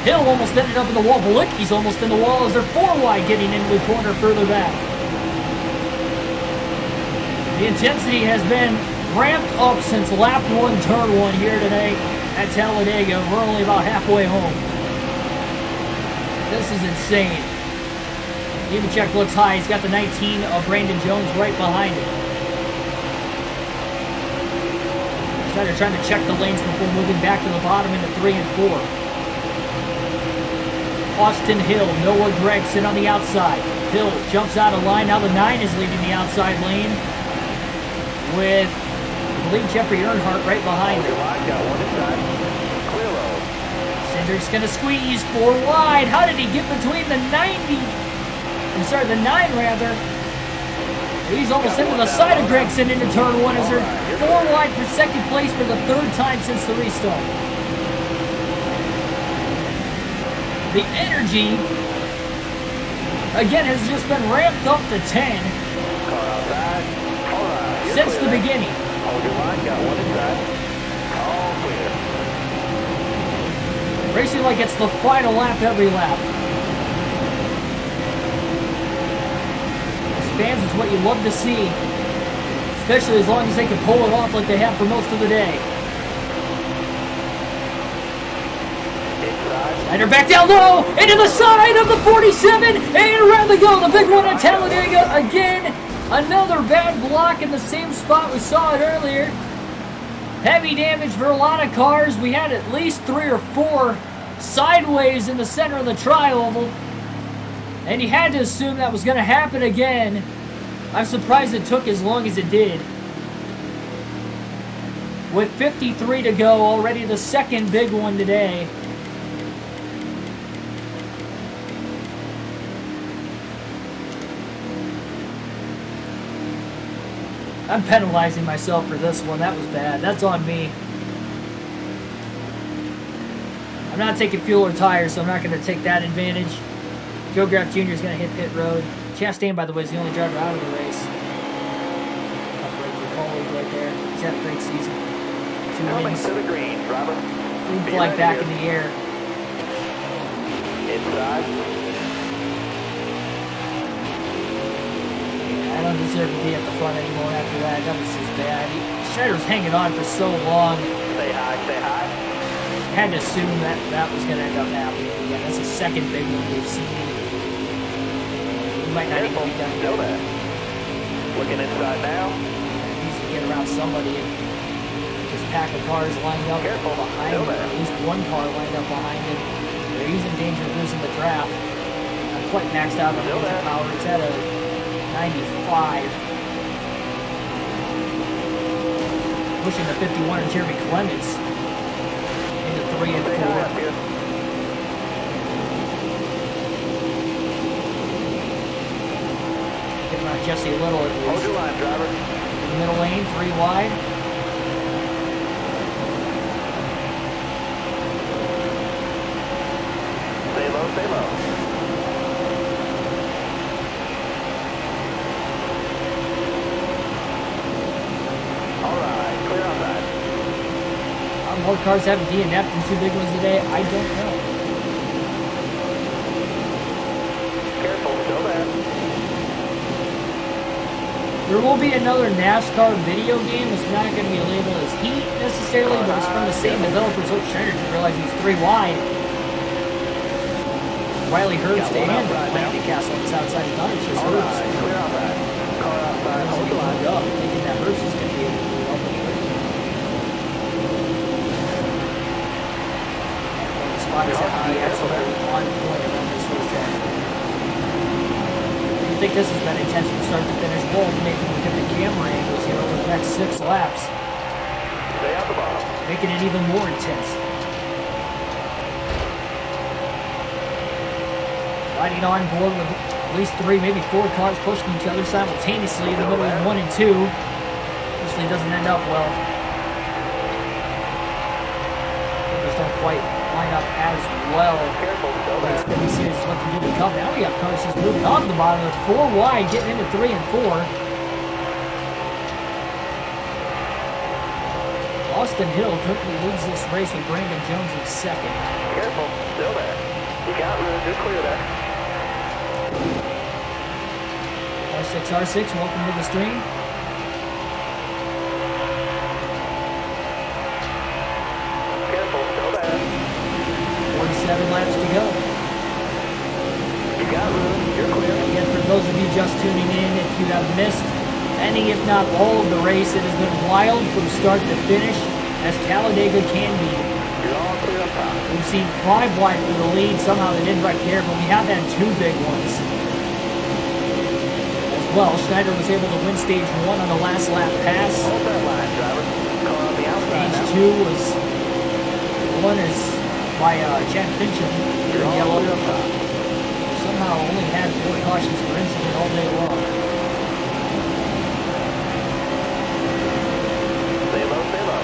Hill almost ended up in the wall. Balicki's almost in the wall as they're 4 wide getting into the corner further back. The intensity has been ramped up since lap 1, turn 1 here today at Talladega. We're only about halfway home. This is insane. Nemechek looks high. He's got the 19 of Brandon Jones right behind him. Schneider trying to check the lanes before moving back to the bottom into 3 and 4. Austin Hill, Noah Gregson on the outside. Hill jumps out of line. Now the 9 is leading the outside lane with, I believe, Jeffrey Earnhardt right behind him. Cindric's going to squeeze 4 wide. How did he get between the 90? I'm sorry, the 9 rather. He's almost into the side of Gregson into turn 1 as they're 4 wide for second place for the 3rd time since the restart. The energy, again, has just been ramped up to 10 since the beginning. Hold your line, got one inside. All clear. Racing like it's the final lap every lap. As fans, it's what you love to see, especially as long as they can pull it off like they have for most of the day. Schneider back down low, into the side of the 47, and around they go. The big one at Talladega again. Another bad block in the same spot we saw it earlier. Heavy damage for a lot of cars. We had at least 3 or 4 sideways in the center of the tri-oval. And you had to assume that was going to happen again. I'm surprised it took as long as it did. With 53 to go, already the second big one today. I'm penalizing myself for this one. That was bad. That's on me. I'm not taking fuel or tires, so I'm not going to take that advantage. Joe Graff Jr. is going to hit pit road. Chastain, by the way, is the only driver out of the race. Tough break for Coley right there. He's had a great season. 2 wins. To the green, driver. Green flag back in the air. Inside. I don't deserve to be at the front anymore after that. That was just bad. Schneider was hanging on for so long. Stay high, stay high. Had to assume that that was going to end up happening again. That's the second big one we've seen. We might not even be done yet. Still there. Looking inside now. Needs to get around somebody. This pack of cars lined up behind him. At least one car lined up behind him. He's in danger of losing the draft. Not quite maxed out on engine power. It's at a 95. Pushing the 51 and Jeremy Clements into 3 and 4. Getting around Jesse Little at least. Hold your line, driver. In the middle lane, 3 wide. Stay low, stay low. More cars have DNF'd than 2 big ones today? I don't know. Careful, still there. There will be another NASCAR video game. It's not going to be labeled as Heat necessarily, but it's from the same developers. Oh, Schneider didn't realize he's 3 wide. Riley Herbst to end landing Castle on the outside of Dunnage. Herbst. Clear out that. Car outside. Hold the line up, thinking that Herbst is going to be able to move up here. Spot is have to be absolutely on point around this first track. I think this has been intense from start to finish. We'll make them look at the camera angles here over the next 6 laps. Stay out the bottom. Making it even more intense. Riding on board with at least 3, maybe 4 cars pushing each other simultaneously in the middle of 1 and 2. Usually doesn't end up well. Just don't quite line up as well. Careful, still This there. mini series is looking good to come. Now we have cars just moving off the bottom with 4 wide, getting into 3 and 4. Austin Hill currently leads this race with Brandon Jones in second. Careful, still there. You got room, just clear there. R6, welcome to the stream. Careful, still there. 47 laps to go. You got room, you're clear. Again, for those of you just tuning in, if you have missed any, if not all of the race, it has been wild from start to finish. as Talladega can be. You're all clear up top. We've seen 5 wide for the lead. Somehow they didn't right there, but we have had 2 big ones. As well, Schneider was able to win stage 1 on the last lap pass. Hold that line, driver. Car on the outside Stage now. 2 was won is by Chad Fincham in You're all yellow. clear up top. Somehow only had 4 cautions for incident all day long. Stay low, stay low.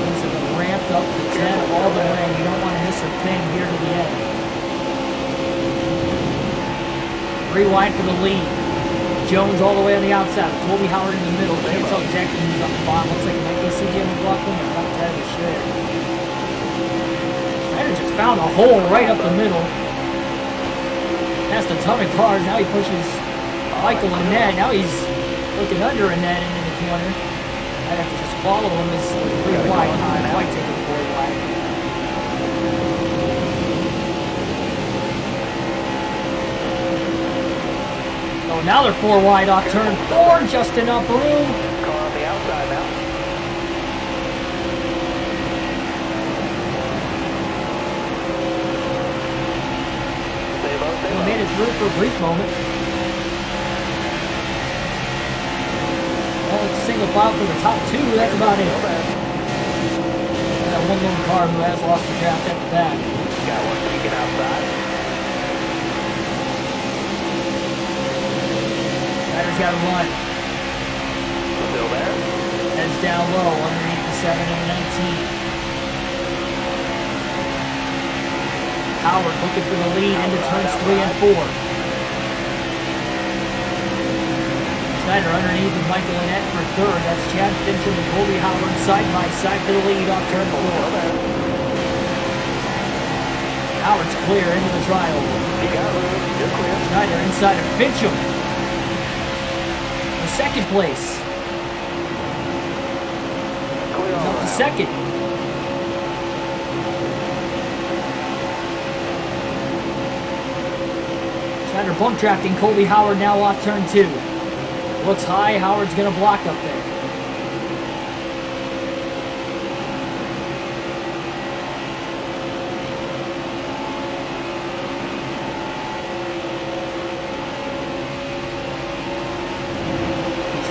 Things have been ramped up to 10 all the way. You don't want to miss a thing here to the end. 3 wide for the lead. Jones all the way on the outside. Colby Howard in the middle. Can't tell exactly who's on the bottom. Looks like it might be CJ McLaughlin. I'm not entirely sure. Schneider just found a hole right up the middle. Passed a ton of cars. Now he pushes Michael Annette. Now he's looking under Annette into the corner. I'd have to just follow him as 3 wide. He didn't quite take it 4 wide. Oh, now they're 4 wide off turn 4. Just enough room. Car on the outside now. Stay low, stay We low. made it through for a brief moment. Well, it's single file for the top 2. That's about it. That one lone car who has lost the draft at the back. Got one peeking outside. Schneider's got to run. Still there. Heads down low underneath the 7 and the 19. Howard looking for the lead into turns 3 and 4. Schneider underneath with Michael Annette for 3rd. That's Chad Fincham and Colby Howard side by side for the lead off turn 4. Howard's clear into the trial. You got room. You're clear. Schneider inside of Fincham. For 2nd place. Clear all Up to around. 2nd. Schneider bump drafting Colby Howard now off turn 2. Looks high. Howard's going to block up there.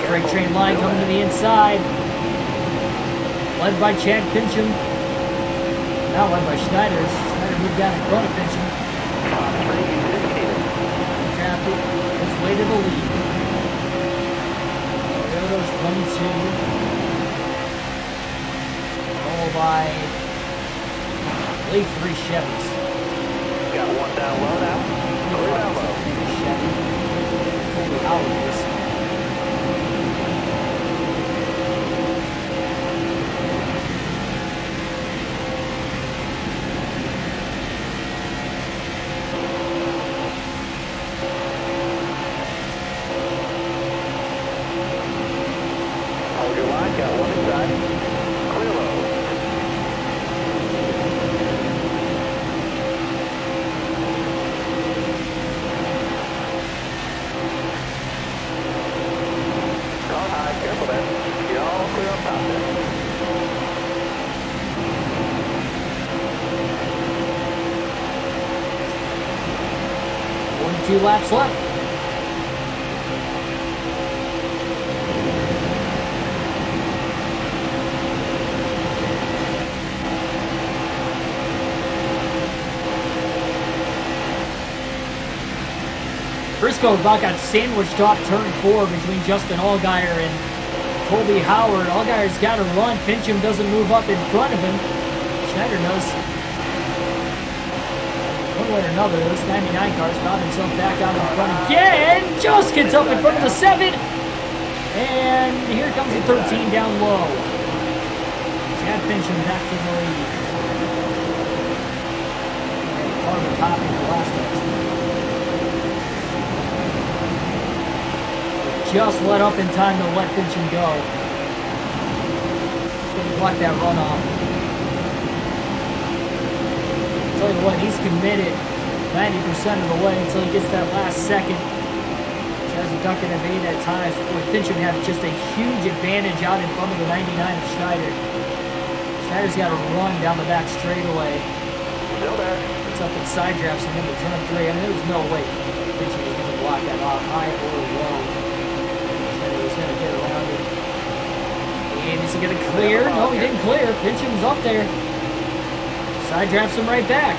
Straight train line coming to the inside. Led by Chad Fincham. Now led by Schneider. Schneider moved down in front of Fincham. Top 3 indicated. Drafted his way to the lead. Toyota's 1-2. Followed by, I believe, 3 Chevys. Got one down low now. Clear down low. Chevy. Colby Howard is. Hold your line. Got one inside. Clear low. 2 laps left. Briscoe about got sandwiched off turn 4 between Justin Allgaier and Colby Howard. Allgaier's got to run. Fincham doesn't move up in front of him. Schneider does. One way or another, those 99 cars found himself back out in front again. Just gets up in front of the 7. And here comes the 13 down low. Chad Fincham back to the lead. Carbon copy for last race. Just let up in time to let Fincham go. Couldn't block that runoff. Tell you what, he's committed 90% of the way until he gets that last second. Tries to duck and evade at times. Fincham had just a huge advantage out in front of the 99 of Schneider. Schneider's got to run down the back straightaway. Still there. Puts up in side drafts and into turn 3. I mean, there was no way Fincham was going to block that off, high or low. Schneider was going to get around it. And is he going to clear? No, he didn't clear. Fincham's up there. Side drafts him right back.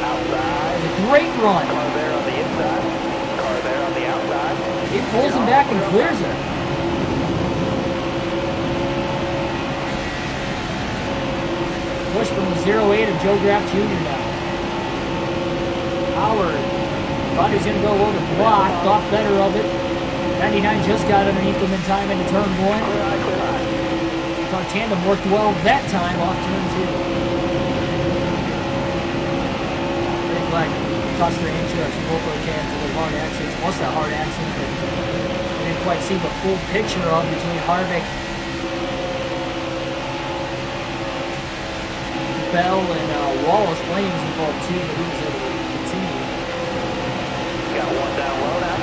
Outside. It's a great run. Car there on the inside. Car there on the outside. He pulls him back and clears it. Push from the 08 of Joe Graff Jr. now. Howard thought he was going to go over the block, thought better of it. 99 just got underneath him in time into turn 1. Clear high. Car tandem worked well that time off turn 2. Like Custer and Trucks both okay after the hard accidents. Most of that hard accident that I didn't quite see the full picture of between Harvick, Bell, and Wallace. Blaney was involved too, but he was able to continue. Got one down low now.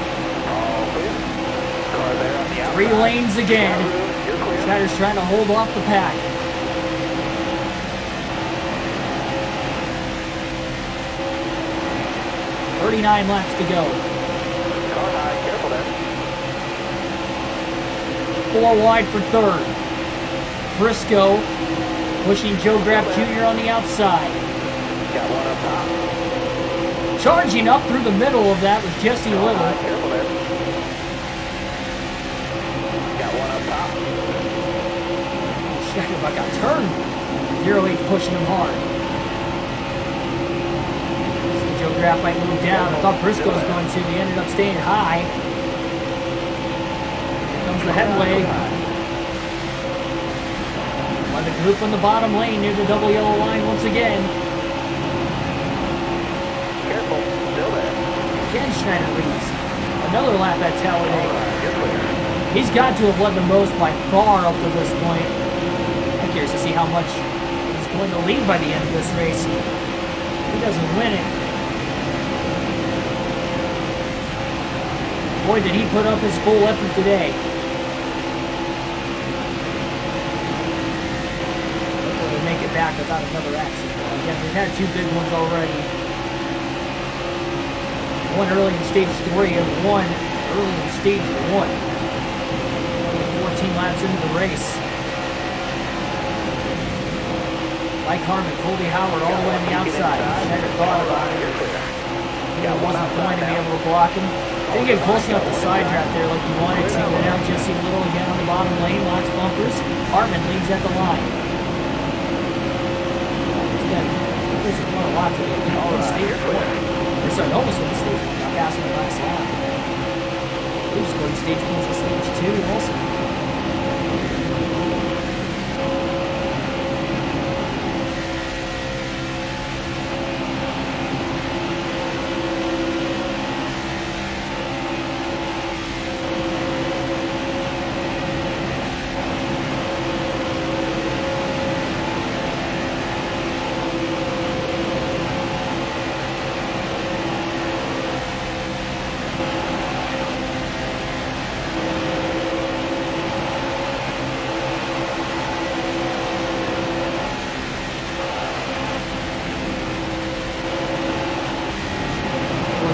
All clear. Car there on the outside. 3 lanes again. You're clear. Schneider's trying to hold off the pack. 39 laps to go. Car high, careful there. 4 wide for third. Briscoe pushing Joe Graff Jr. on the outside. Got one up top. Charging up through the middle of that was Jesse Car Little. high, careful there. Got one up top. Schneider about got turned. 08's pushing him hard. Joe Graff might move down. I thought Briscoe was going to. He ended up staying high. Here comes the headway. By the group in the bottom lane near the double yellow line once again. Careful, still there. Again, Schneider leads. Another lap at Talladega. You're clear. He's got to have led the most by far up to this point. I'm curious to see how much he's going to lead by the end of this race. If he doesn't win it, boy, did he put up his full effort today. Hopefully we make it back without another accident. Again, we've had 2 big ones already. One early in stage 3 and one early in stage 1. Only 14 laps into the race. Mike Harmon, Colby Howard all the way on the outside. Schneider thought about it. He wasn't going to be able to block him. Didn't get close enough to side draft there like he wanted to. And now Jesse Little again on the bottom lane, locks bumpers. Hartman leads at the line. Again, there's a lot to do. All in stage 4. Or sorry, almost in stage 1. Not passing the last lap. He was going stage 1 to stage 2 also.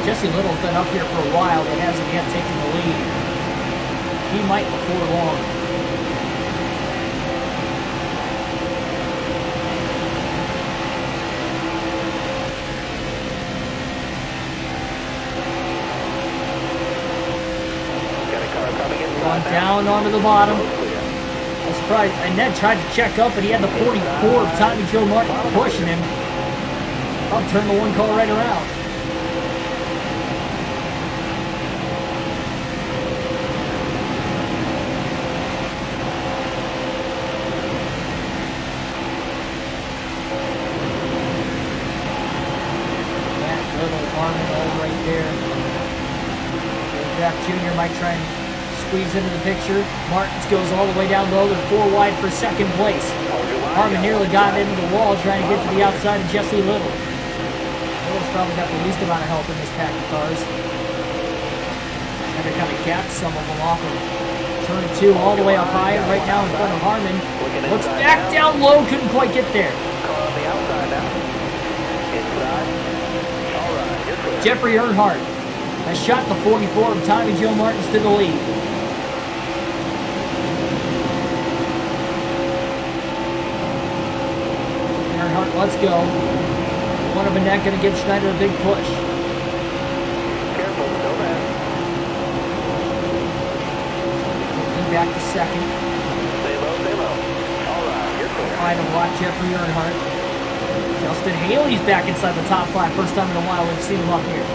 Jesse Little's been up here for a while, but hasn't yet taken the lead. He might before long. Got a car coming in. On down onto the bottom. I was surprised. And Ned tried to check up, but he had the 44 of Tommy Joe Martin pushing him. I'll turn the 1 car right around. Jr. might try and squeeze into the picture. Martins goes all the way down low. They're 4 wide for second place. Harmon nearly got into the wall trying to get to the outside of Jesse Little. Little's probably got the least amount of help in this pack of cars. Schneider kind of gapped some of them off of turn 2 all the way up high right now in front of Harmon. Looks back down low, couldn't quite get there. Car on the outside now. Inside. All right, you're clear. Jeffrey Earnhardt has shot the 44 of Tommy Joe Martins to the lead. Earnhardt, let's go. One of a neck going to give Schneider a big push. Careful, still there. Back to second. Stay low, stay low. All right, you're clear. Trying to block Jeffrey Earnhardt. Justin Haley's back inside the top 5. First time in a while we've seen him up here.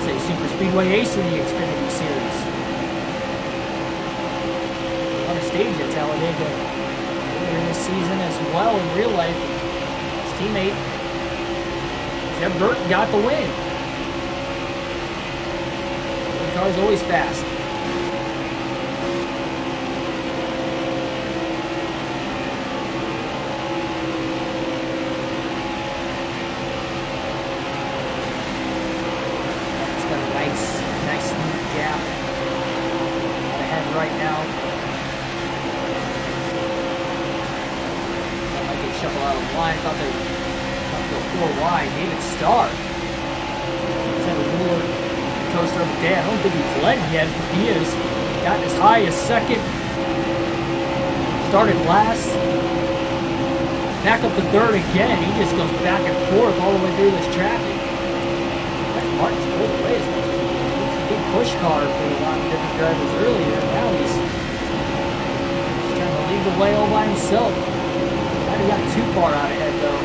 It's a super speedway ace in the Xfinity Series. On a stage at Talladega earlier this season as well in real life. His teammate Jeb Burton got the win. The car's always fast. Nice neat gap ahead right now. That might get shuffled out of the line. Thought they would go 4 wide. David Starr. He's had a roller coaster of a day. I don't think he's led yet, but he has gotten as high as second. Started last. Back up to third again. He just goes back and forth all the way through this traffic. Martin's pulled away as much as he did. He was a big push car for a lot of different drivers earlier. Now he's trying to lead the way all by himself. Might have got too far out ahead though.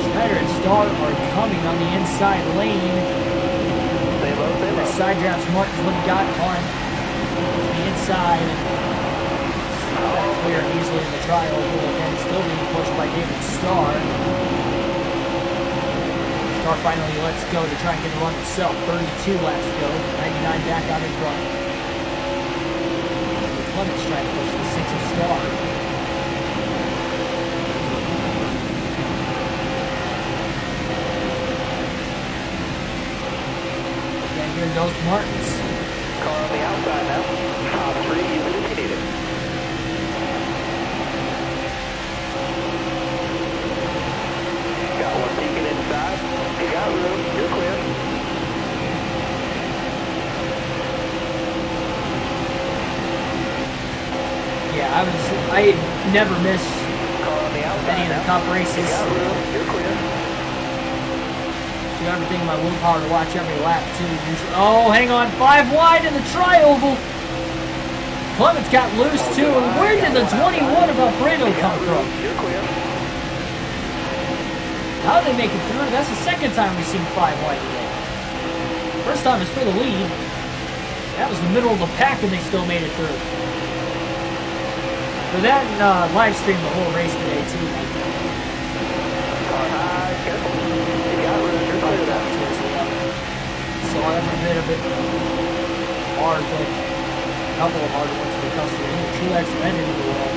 Schneider and Starr are coming on the inside lane. Stay low, stay low. The side drafts Martin's when he got on the inside. Got clear easily in the trial. Again, still being pushed by David Starr. Starr finally lets go to try and get a run himself. 32 laps to go. 99 back out in front. Clements trying to push the 6 of Starr. Again, here goes Martins. Car on the outside now. Top 3, use it if you need it. Got one peeking inside. You got room. You're clear. Yeah, I never miss Car on the outside any of the now. cup races. You got room. You're clear. Do everything in my willpower to watch every lap too. Oh, hang on, 5 wide in the tri-oval. Clements got loose too. And where did the 21 of Alfredo come from? You're clear. How did they make it through? That's the second time we've seen 5 wide today. First time was for the lead. That was the middle of the pack and they still made it through. For that live stream the whole race today too. Car high. Careful. You got room. You're clear now. Saw every bit of it. Hard, like a couple of hard ones for the customer. And the Truex went into the wall.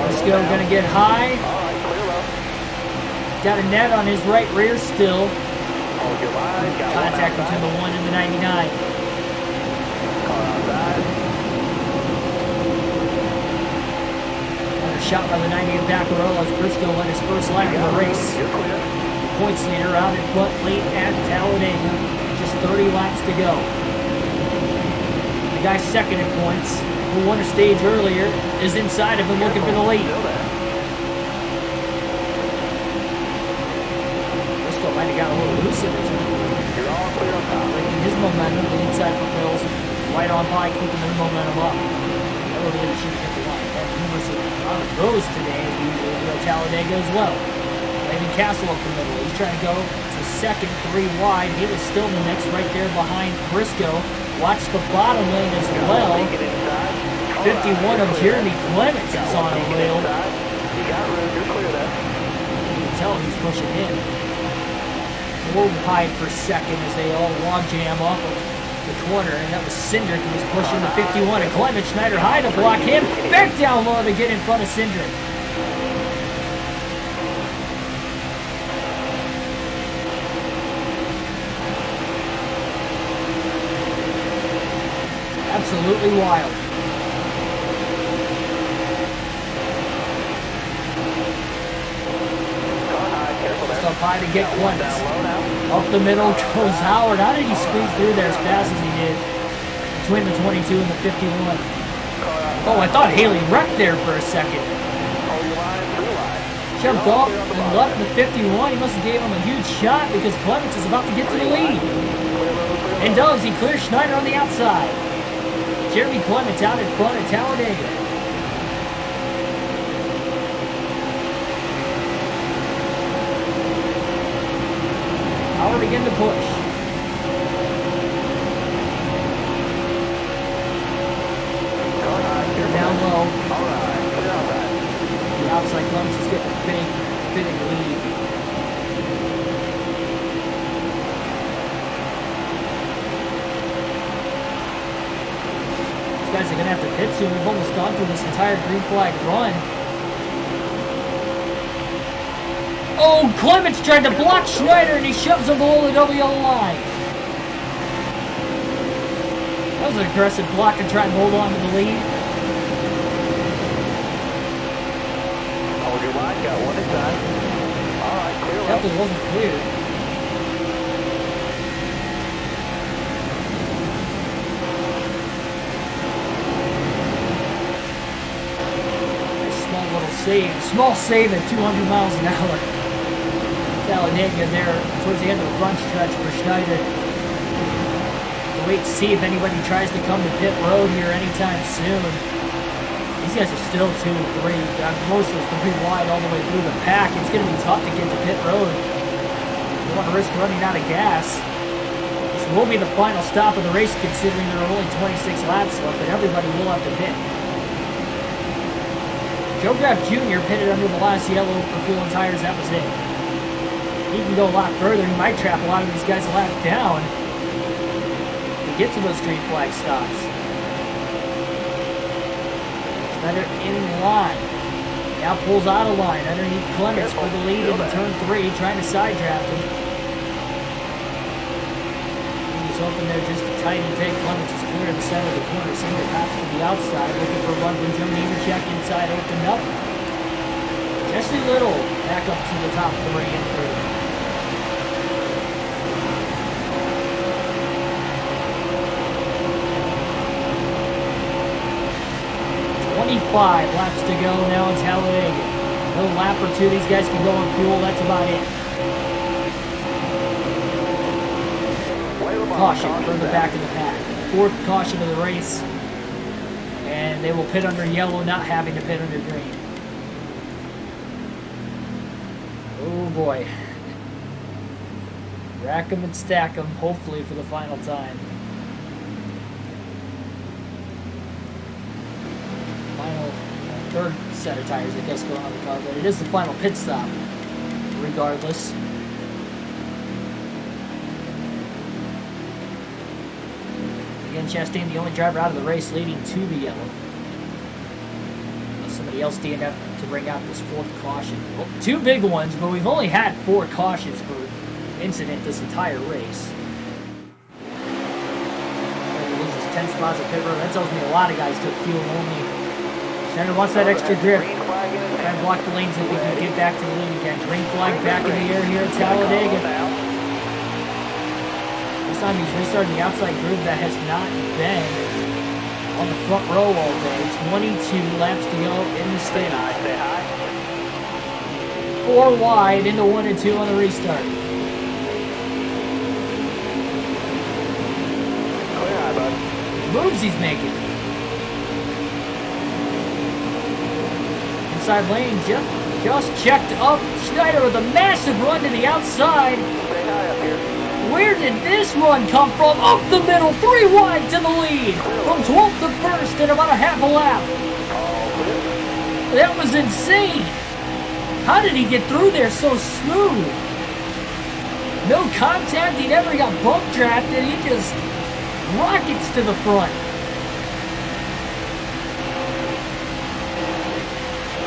Briscoe gonna get high. Alright, clear low. Got a net on his right rear still. Hold your line. Got Contact between the 1 and the 99. Car outside. Another shot by the 90 of Baccarello as Briscoe led his first lap of the race. You're clear. Points leader out in front late at Talladega. Just 30 laps to go. The guy second in points, who won a stage earlier, is inside of him looking for the lead. Briscoe might have got a little loose in the turn. You're all clear on top. Breaking his momentum, the inside propels right on by, keeping the momentum up. Never really should hit the line. Had numerous amount of those today, as we usually do at Talladega as well. Landon Castle up the middle. He's trying to go to second, 3 wide. He was still in the mix right there behind Briscoe. Watch the bottom lane as well. 51 of Jeremy Clements is on a rail. You got room. You're clear there. You can tell he's pushing in. Ford tied for second as they all log jam off of the corner, and that was Cindric who was pushing the 51, and Clement Schneider high to block him, back down low to get in front of Cindric. Absolutely wild. Just up high to get Clements. Up the middle goes Howard. How did he squeeze through there as fast as he did? Between the 22 and the 51. Oh, I thought Haley wrecked there for a second. Jumped off and left the 51. He must have gave him a huge shot because Clements is about to get to the lead. And does. He clears Schneider on the outside. Jeremy Clements out in front of Talladega. Howard begin to push. Down low. The outside Clements is getting a big lead. These guys are going to have to pit soon. We've almost gone through this entire green flag run. Oh, Clements tried to block Schneider and he shoves him below the double yellow line. That was an aggressive block to try and hold on to the lead. Hold your line, got one inside. All right, clear. Definitely wasn't clear. Small save at 200 miles an hour. Talladega there towards the end of the front stretch for Schneider. We'll wait to see if anybody tries to come to pit road here anytime soon. These guys are still 2 and 3. Most of them 3 wide all the way through the pack. It's going to be tough to get to pit road. You don't want to risk running out of gas. This will be the final stop of the race considering there are only 26 laps left, but everybody will have to pit. Joe Graff Jr. pitted under the last yellow for fuel and tires. That was it. He can go a lot further. He might trap a lot of these guys a lap down to get to those green flag stops. Schneider in line. Now pulls out of line underneath Clements for the lead into turn 3, trying to side draft him. He's open there just a tiny bit. Clements is clear in the center of the corner. Singer pass to the outside, looking for a run from Joe Nemechek inside, opened up. Jesse Little back up to the top 3 and 3. 25 laps to go now in Talladega. Another lap or 2, these guys can go on fuel, that's about it. Caution from the back of the pack. 4th caution of the race. And they will pit under yellow, not having to pit under green. Oh boy. Rack them and stack them, hopefully for the final time. Final 3rd set of tires, I guess, going on the car, but it is the final pit stop, regardless. Again, Chastain, the only driver out of the race leading to the yellow. Unless somebody else didn't have to bring out this 4th caution. Well, 2 big ones, but we've only had 4 cautions per incident this entire race. 10 spots at pit road. That tells me a lot of guys took fuel only. Schneider wants that extra grip. Try and block the lanes if he can get back to the lead again. Green flag back in the air here at Talladega. This time he's restarting the outside groove that has not been on the front row all day. 22 laps to go in the stage. 4 wide into 1 and 2 on the restart. Moves he's making. Inside lane, just checked up. Schneider with a massive run to the outside. Where did this run come from? Up the middle, 3 wide to the lead. From 12th to 1st in about a half a lap. That was insane. How did he get through there so smooth? No contact, he never got bump drafted. He just rockets to the front.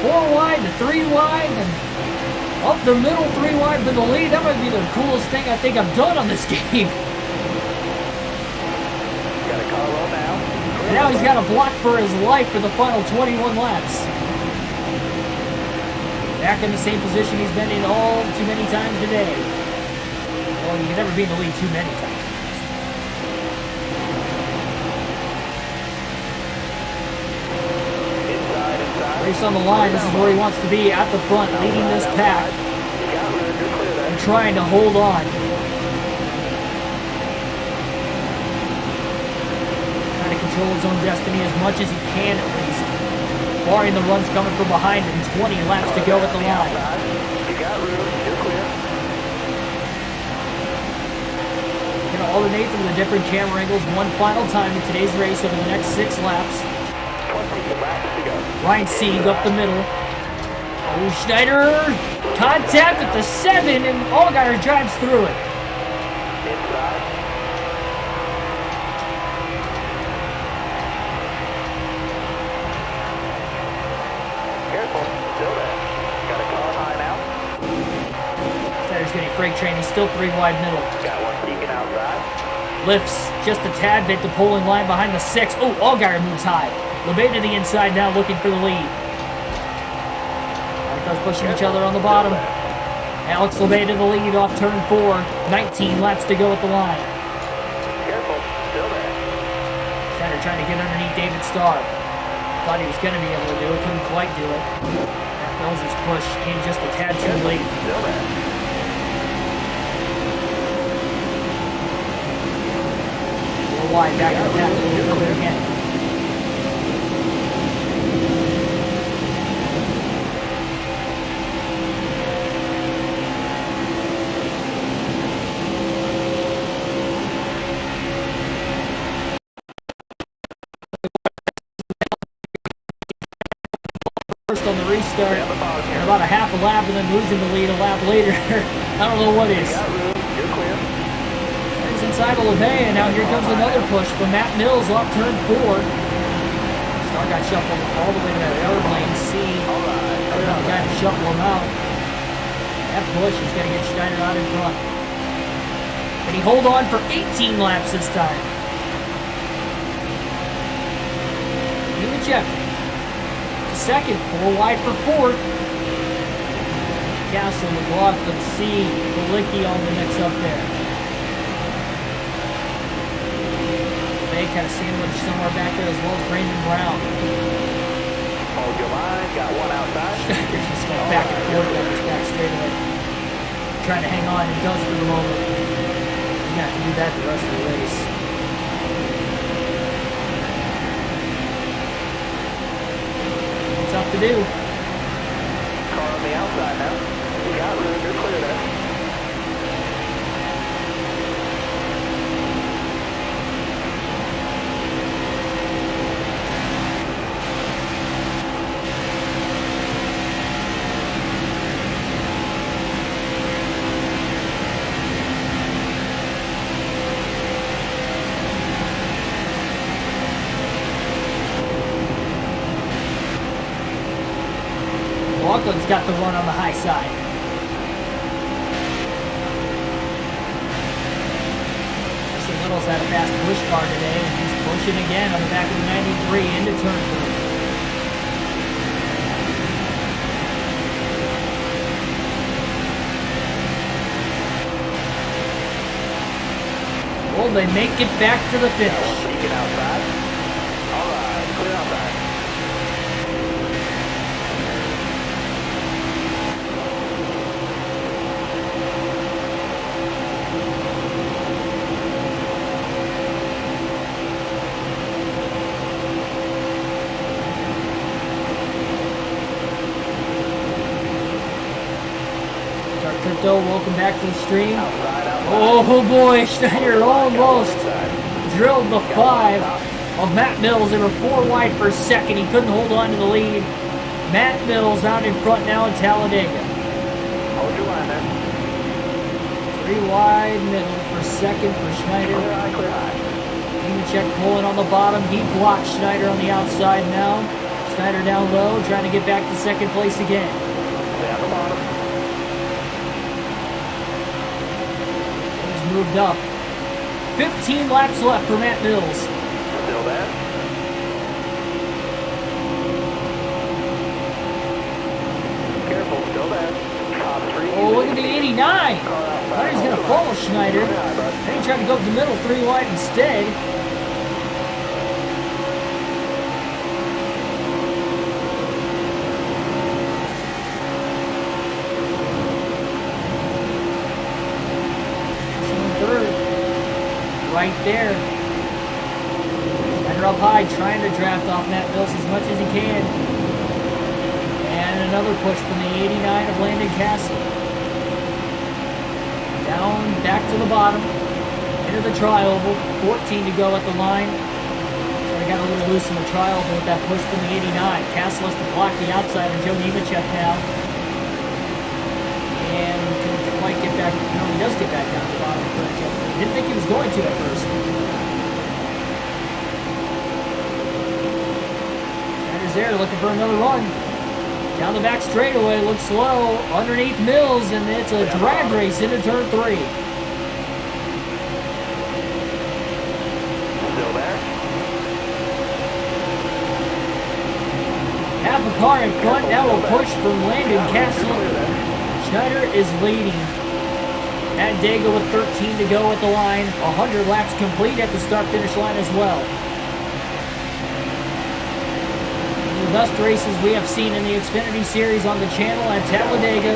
4 wide to 3 wide, and up the middle, 3 wide for the lead. That might be the coolest thing I think I've done on this game. Got a car roll now. And now he's got a block for his life for the final 21 laps. Back in the same position he's been in all too many times today. Well, you can never be in the lead too many times. Race on the line. This is where he wants to be, at the front, leading this pack and trying to hold on. Trying to control his own destiny as much as he can, at least. Barring the runs coming from behind him. 20 laps to go at the line. You got room. You're clear. Going to alternate through the different camera angles one final time in today's race over the next 6 laps. 20 laps to go. Ryan Sieg up the middle. Oh, Schneider! Contact at the 7, and Allgaier drives through it. Inside. Careful. Still there. Got a car high now. Schneider's getting freight train. He's still 3 wide middle. Got one peeking outside. Lifts just a tad bit to pull in line behind the 6. Oh, Allgaier moves high. LeBay to the inside now, looking for the lead. Cars pushing each other on the bottom. Alex LeBay to the lead off turn 4. 19 laps to go at the line. Careful. Still there. Schneider trying to get underneath David Starr. Thought he was going to be able to do it. Couldn't quite do it. Matt Mills' push came just a tad too late. Still there. We're wide back in the pack a little further again. First on the restart, and about a half a lap, and then losing the lead a lap later. I don't know what is. Got room. You're clear. He's inside of LeBay, and now here comes another push from Matt Mills off turn 4. Starr got shuffled all the way to that third lane. All right. Another guy to shuffle him out. That push is going to get Schneider out in front. Can he hold on for 18 laps this time? Nemechek. Second, 4 wide for 4th. Castle, McLaughlin, C, Balicki on the mix up there. They kind of sandwiched somewhere back there as well as Brandon Brown. Hold your line. Got one outside. Schneider's just going back and forth on his back straightaway. Trying to hang on, and does for the moment. He's going to have to do that the rest of the race. Tough to do. Car on the outside now. You got room. You're clear there. Auckland's got the run on the high side. Jesse Little's had a fast push car today, and he's pushing again on the back of the 93 into turn 3. Well, they make it back to the finish. Peeking outside. All right. Clear outside. Crypto, welcome back to the stream. Oh boy, Schneider almost drilled the 5 of Matt Mills. They were 4 wide for second. He couldn't hold on to the lead. Matt Mills out in front now in Talladega. Hold your line there. 3 wide middle for second for Schneider. Clear high, clear high. Nemechek pulling on the bottom. He blocks Schneider on the outside now. Schneider down low, trying to get back to second place again. Down the bottom. He's moved up. 15 laps left for Matt Mills. Still there. Careful, still there. Top 3. Oh, look at the 89. Thought he was going to follow Schneider. Then he tried to go up the middle 3 wide instead. Right there. Schneider up high, trying to draft off Matt Mills as much as he can. And another push from the 89 of Landon Castle. Down, back to the bottom. Into the tri-oval. 14 to go at the line. So they got a little loose in the tri-oval with that push from the 89. Castle has to block the outside of Joe Nemechek now. And can quite get back. No, he does get back down to the bottom. Didn't think he was going to at first. Schneider's there looking for another run. Down the back straightaway, looks slow. Underneath Mills, and it's a drag race into turn 3. Still there. Half a car in front, now a push from Landon Castle. Schneider is leading. At Dega with 13 to go at the line. 100 laps complete at the start-finish line as well. The best races we have seen in the Xfinity Series on the channel at Talladega.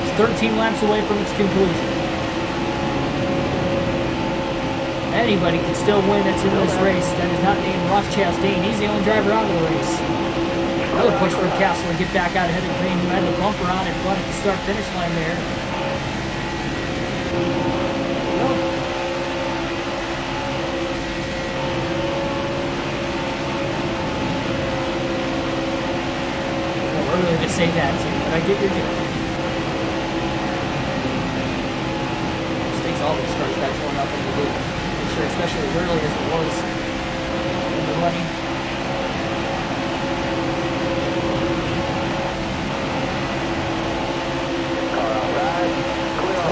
It's 13 laps away from its conclusion. Anybody can still win that's in this race that is not named Ross Chastain. He's the only driver out of the race. Another push for Castle to get back out ahead of Green, who had the bumper on in front at the start-finish line there. Earlier to say that, but I get your deal. This takes all these starts back going up in the loop. I'm sure, especially as early as it was in the running.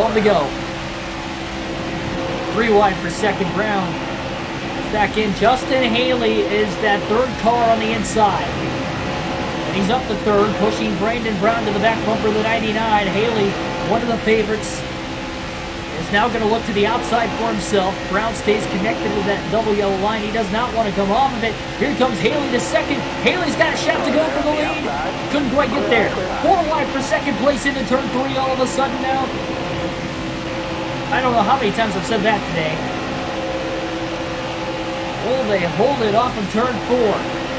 One to go. 3 wide for second. Brown back in. Justin Haley is that third car on the inside. And he's up to third, pushing Brandon Brown to the back bumper of the 99. Haley, one of the favorites, is now going to look to the outside for himself. Brown stays connected to that double yellow line. He does not want to come off of it. Here comes Haley to second. Haley's got a shot to go for the lead. Couldn't quite get there. 4 wide for second place into turn 3 all of a sudden now. I don't know how many times I've said that today. Oh, they hold it off of turn 4.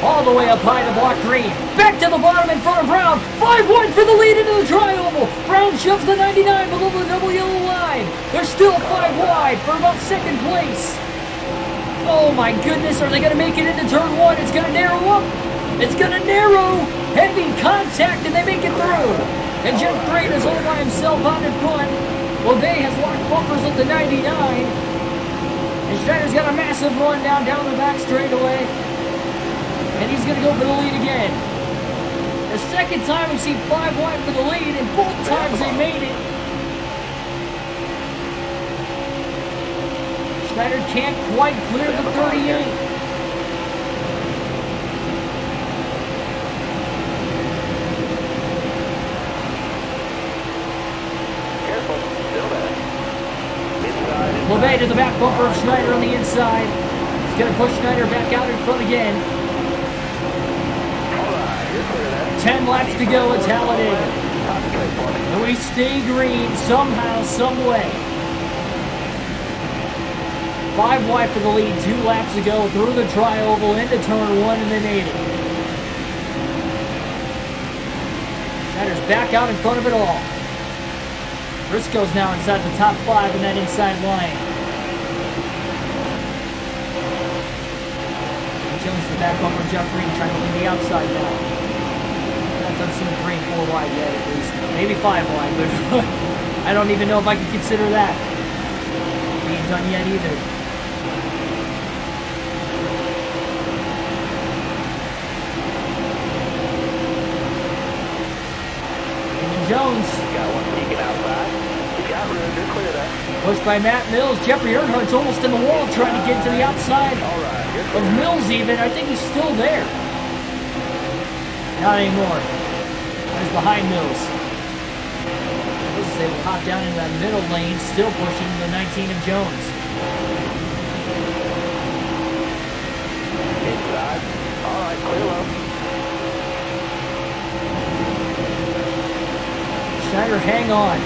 All the way up high to block Green. Back to the bottom in front of Brown. 5 wide for the lead into the tri-oval. Brown shoves the 99 below the double yellow line. They're still 5 wide for about second place. Oh my goodness, are they going to make it into turn 1? It's going to narrow up. It's going to narrow. Heavy contact, and they make it through. And Jeff Green is all by himself out in front. LeBay has locked bumpers at the 99. And Schneider's got a massive run down the back straightaway. And he's going to go for the lead again. The second time we've seen 5 wide for the lead, and both times they made it. Schneider can't quite clear the 38. Careful, still there. Inside. LeBay to the back bumper of Schneider on the inside. He's going to push Schneider back out in front again. 10 laps to go at Talladega. And we stay green somehow, some way. 5 wide for the lead, 2 laps to go through the tri-oval into turn 1 and then 80. Schneider's back out in front of it all. Briscoe's now inside the top 5 in that inside line. Jones to the back bumper, Jeff Green trying to lead the outside now. That doesn't seem 3 and 4 wide yet, at least. Maybe 5 wide, but I don't even know if I can consider that being done yet either. Jones. Got one peeking outside. You got room to clear that. Pushed by Matt Mills. Jeffrey Earnhardt's almost in the wall trying to get to the outside All right, you're of clear. Mills even. I think he's still there. Not anymore. He's behind Mills. Mills is able to hop down into that middle lane, still pushing the 19 of Jones. Inside. All right, clear low. Schneider, hang on.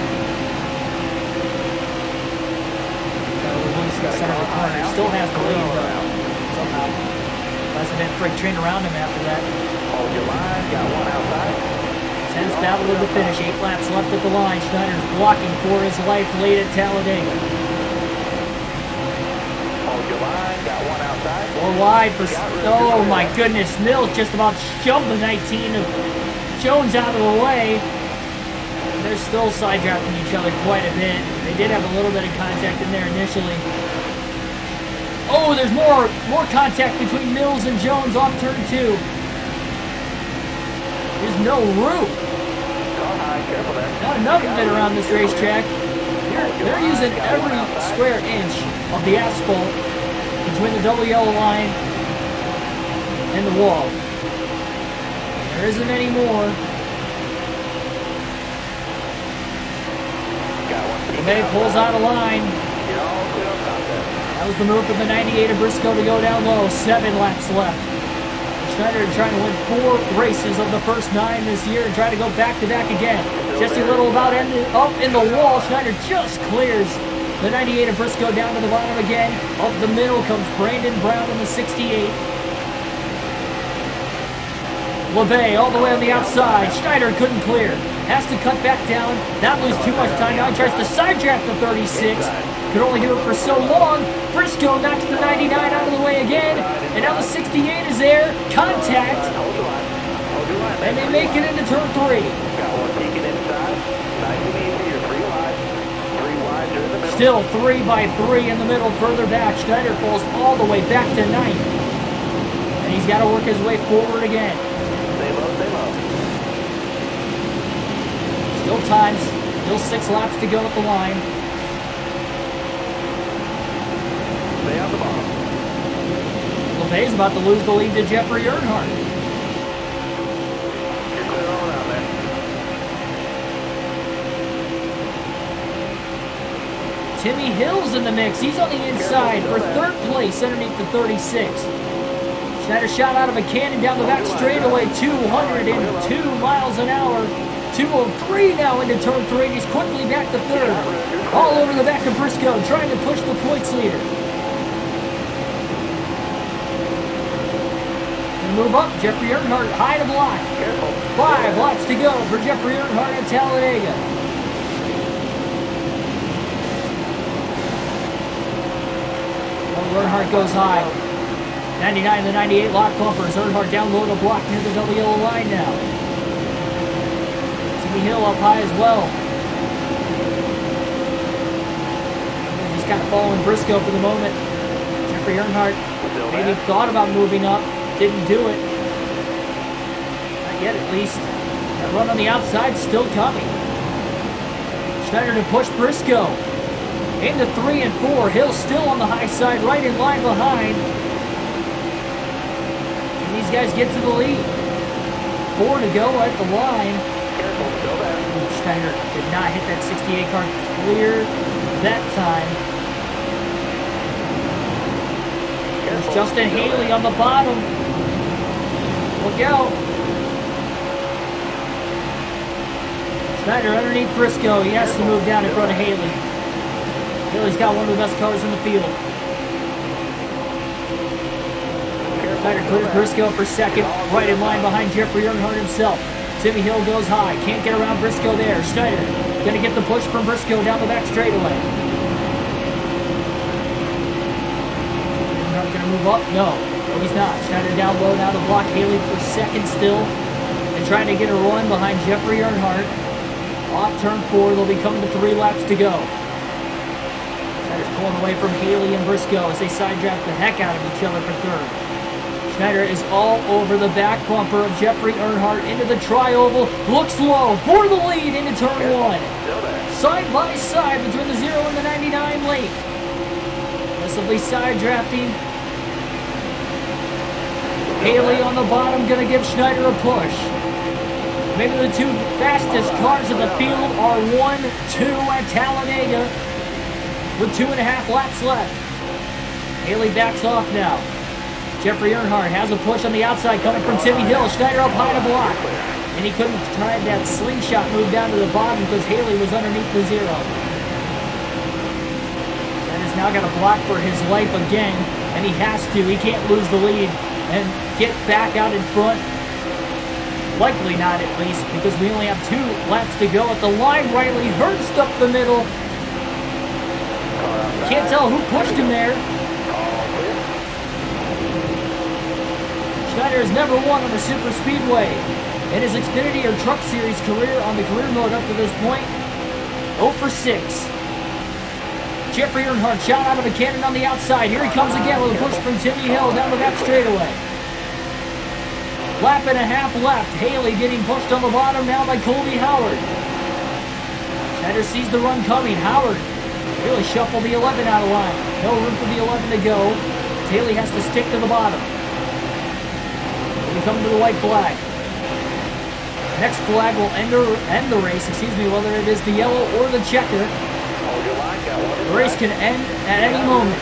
Got a little loose in the center of the corner. He still has the lead, though. Somehow. President Frick trained around him after that. Hold your line. Got one outside. Tense battle of the finish. 8 laps left at the line. Schneider's blocking for his life late at Talladega. Hold your line. Got one outside. 4 wide for... Oh, my goodness. Mills just about shoved the 19 of Jones out of the way. They're still side drafting each other quite a bit. They did have a little bit of contact in there initially. Oh, there's more contact between Mills and Jones off turn 2. There's no room. Car high. Careful there. Not enough of it around this racetrack. They're using every square inch of the asphalt between the double yellow line and the wall. There isn't any more. May pulls out a line. You're all clear on top there. That was the move for the 98 of Briscoe to go down low. 7 laps left. Schneider trying to win 4 races of the first 9 this year and try to go back-to-back again. Jesse Little about ended up in the wall. Schneider just clears the 98 of Briscoe down to the bottom again. Up the middle comes Brandon Brown in the 68. LeBay all the way on the outside. Schneider couldn't clear. Has to cut back down, not lose too much time. Now he tries to side draft the 36. Could only do it for so long. Briscoe knocks the 99 out of the way again. And now the 68 is there. Contact. Hold your line. Hold your line. And they make it into turn 3. Got one peeking inside. Nice and easy. You're 3 wide. 3 wide. You're in the middle. Still 3 by 3 in the middle, further back. Schneider falls all the way back to 9th. And he's got to work his way forward again. Stay low. Stay low. Still times, still 6 laps to go at the line. Stay on the bottom. LeBay's about to lose the lead to Jeffrey Earnhardt. You're clear all around there. Timmy Hill's in the mix. He's on the inside for 3rd place underneath the 36. Schneider shot out of a cannon down the back straightaway, 202 miles an hour. 203 now into turn 3, and he's quickly back to 3rd. All over the back of Briscoe, trying to push the points leader. And move up, Jeffrey Earnhardt high to block. 5 laps to go for Jeffrey Earnhardt at Talladega. Well, Earnhardt goes high. 99 to 98 lock bumpers. Earnhardt down low to block near the double yellow line now. Hill up high as well. He's kind of following Briscoe for the moment. Jeffrey Earnhardt maybe thought about moving up, didn't do it. Not yet, at least. That run on the outside still coming. Schneider to push Briscoe into 3 and 4. Hill still on the high side, right in line behind. And these guys get to the lead. 4 to go at the line. Schneider did not hit that 68 car clear that time. There's Justin Haley on the bottom. Look out. Schneider underneath Briscoe. He has to move down in front of Haley. Haley's got one of the best cars in the field. Schneider clears Briscoe for 2nd, right in line behind Jeffrey Earnhardt himself. Timmy Hill goes high, can't get around Briscoe there. Schneider gonna get the push from Briscoe down the back straightaway. Earnhardt gonna move up? No, he's not. Schneider down low now to block Haley for 2nd still. And trying to get a run behind Jeffrey Earnhardt. Off turn 4, they'll be coming to 3 laps to go. Schneider's pulling away from Haley and Briscoe as they side draft the heck out of each other for third. Schneider is all over the back bumper of Jeffrey Earnhardt into the tri-oval. Looks low for the lead into turn 1. Side by side between the 0 and the 99 lane. Aggressively side drafting. Haley on the bottom, going to give Schneider a push. Maybe the two fastest cars in the field are 1-2 at Talladega with 2.5 laps left. Haley backs off now. Jeffrey Earnhardt has a push on the outside coming from Timmy Hill. Schneider up high to block. And he couldn't try that slingshot move down to the bottom because Haley was underneath the 0. Schneider's now got to block for his life again, and he has to. He can't lose the lead and get back out in front. Likely not, at least, because we only have 2 laps to go at the line. Riley Hurst up the middle. Can't tell who pushed him there. Schneider has never won on the super speedway in his Xfinity or Truck Series career on the career mode up to this point. 0 for 6. Jeffrey Earnhardt shot out of a cannon on the outside. Here he comes again with a push from Timmy Hill down the back straightaway. Lap and a half left. Haley getting pushed on the bottom now by Colby Howard. Schneider sees the run coming. Howard really shuffled the 11 out of line. No room for the 11 to go. Haley has to stick to the bottom. We come to the white flag. Next flag will end the race, whether it is the yellow or the checker. The race can end at any moment.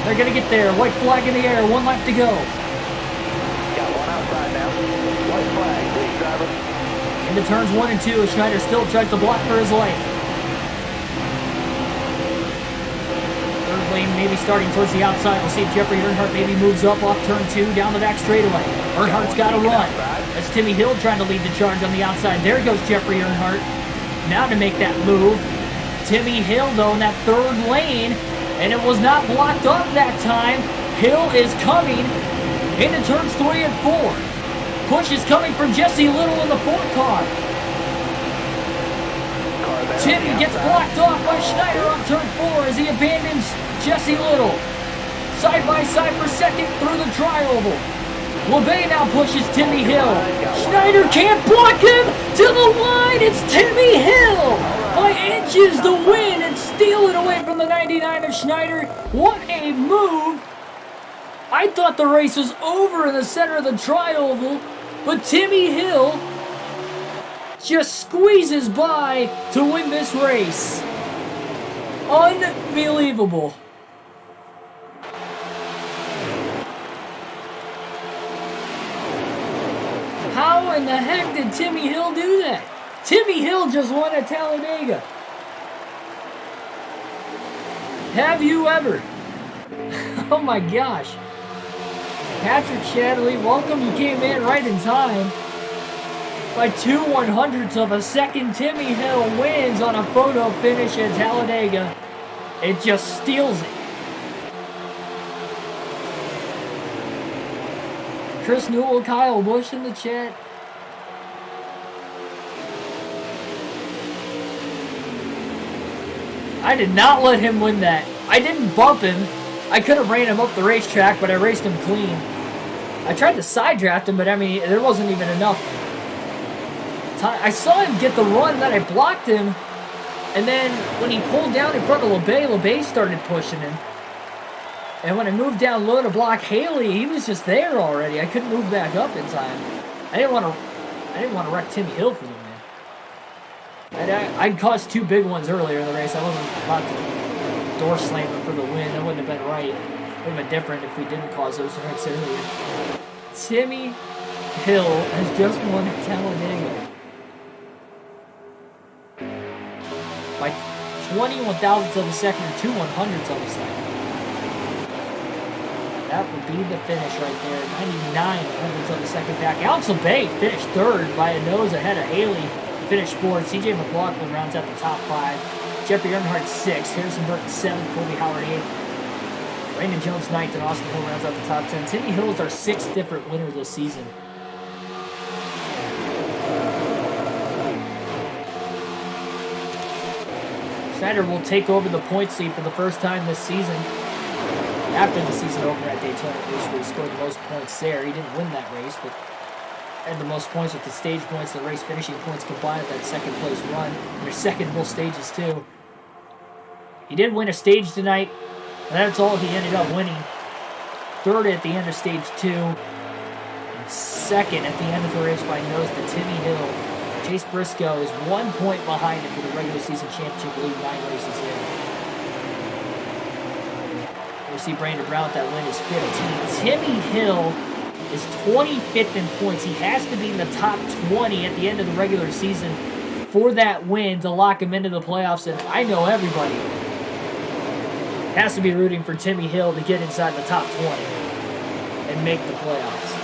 They're going to get there. White flag in the air. 1 lap to go. Got one outside now. White flag, please, driver. Into turns 1 and 2, Schneider still tries to block for his life. Third lane maybe starting towards the outside. We'll see if Jeffrey Earnhardt maybe moves up off turn 2 down the back straightaway. Earnhardt's got to run. That's Timmy Hill trying to lead the charge on the outside. There goes Jeffrey Earnhardt. Now to make that move. Timmy Hill, though, in that third lane, and it was not blocked off that time. Hill is coming into turns 3 and 4. Push is coming from Jesse Little in the 4th car. Timmy gets blocked off by Schneider on turn 4 as he abandons Jesse Little. Side by side for second through the tri-oval. LeBay now pushes Timmy Hill. Schneider can't block him to the line. It's Timmy Hill by inches to win and steal it away from the 99 of Schneider. What a move. I thought the race was over in the center of the tri-oval, but Timmy Hill just squeezes by to win this race. Unbelievable. How in the heck did Timmy Hill do that? Timmy Hill just won at Talladega. Have you ever? Oh my gosh. Patrick Shadley, welcome. You came in right in time. By 2/100ths of a second, Timmy Hill wins on a photo finish at Talladega. It just steals it. Chris Newell, Kyle Busch in the chat. I did not let him win that. I didn't bump him. I could have ran him up the racetrack, but I raced him clean. I tried to side draft him, but I mean, there wasn't even enough time. I saw him get the run, then I blocked him, and then when he pulled down in front of LeBay started pushing him. And when I moved down low to block Haley, he was just there already. I couldn't move back up in time. I didn't want to wreck Timmy Hill for the win. I'd caused 2 big ones earlier in the race. I wasn't about to door slam him for the win. That wouldn't have been right. It would have been different if we didn't cause those wrecks earlier. Timmy Hill has just won at Talladega by 21,000ths of a second or 2/100ths of a second. That would be the finish right there. 99/100ths of a second back. Alex LeBay finished 3rd by a nose ahead of Haley. Finished 4th. CJ McLaughlin rounds out the top 5. Jeffrey Earnhardt 6th. Harrison Burton 7th. Colby Howard 8th. Brandon Jones 9th. And Austin Hill rounds out the top 10. Timmy Hill is our 6th different winner this season. Schneider will take over the points lead for the first time this season. After the season opener at Daytona, where he scored the most points there. He didn't win that race, but had the most points with the stage points, the race finishing points combined at that second place run. And their second in both stages, too. He did win a stage tonight, and that's all he ended up winning. Third at the end of stage 2, and second at the end of the race by nose to Timmy Hill. Chase Briscoe is 1 point behind him for the regular season championship lead, 9 races in. We see Brandon Brown with that win is 15. Timmy Hill is 25th in points. He has to be in the top 20 at the end of the regular season for that win to lock him into the playoffs. And I know everybody has to be rooting for Timmy Hill to get inside the top 20 and make the playoffs.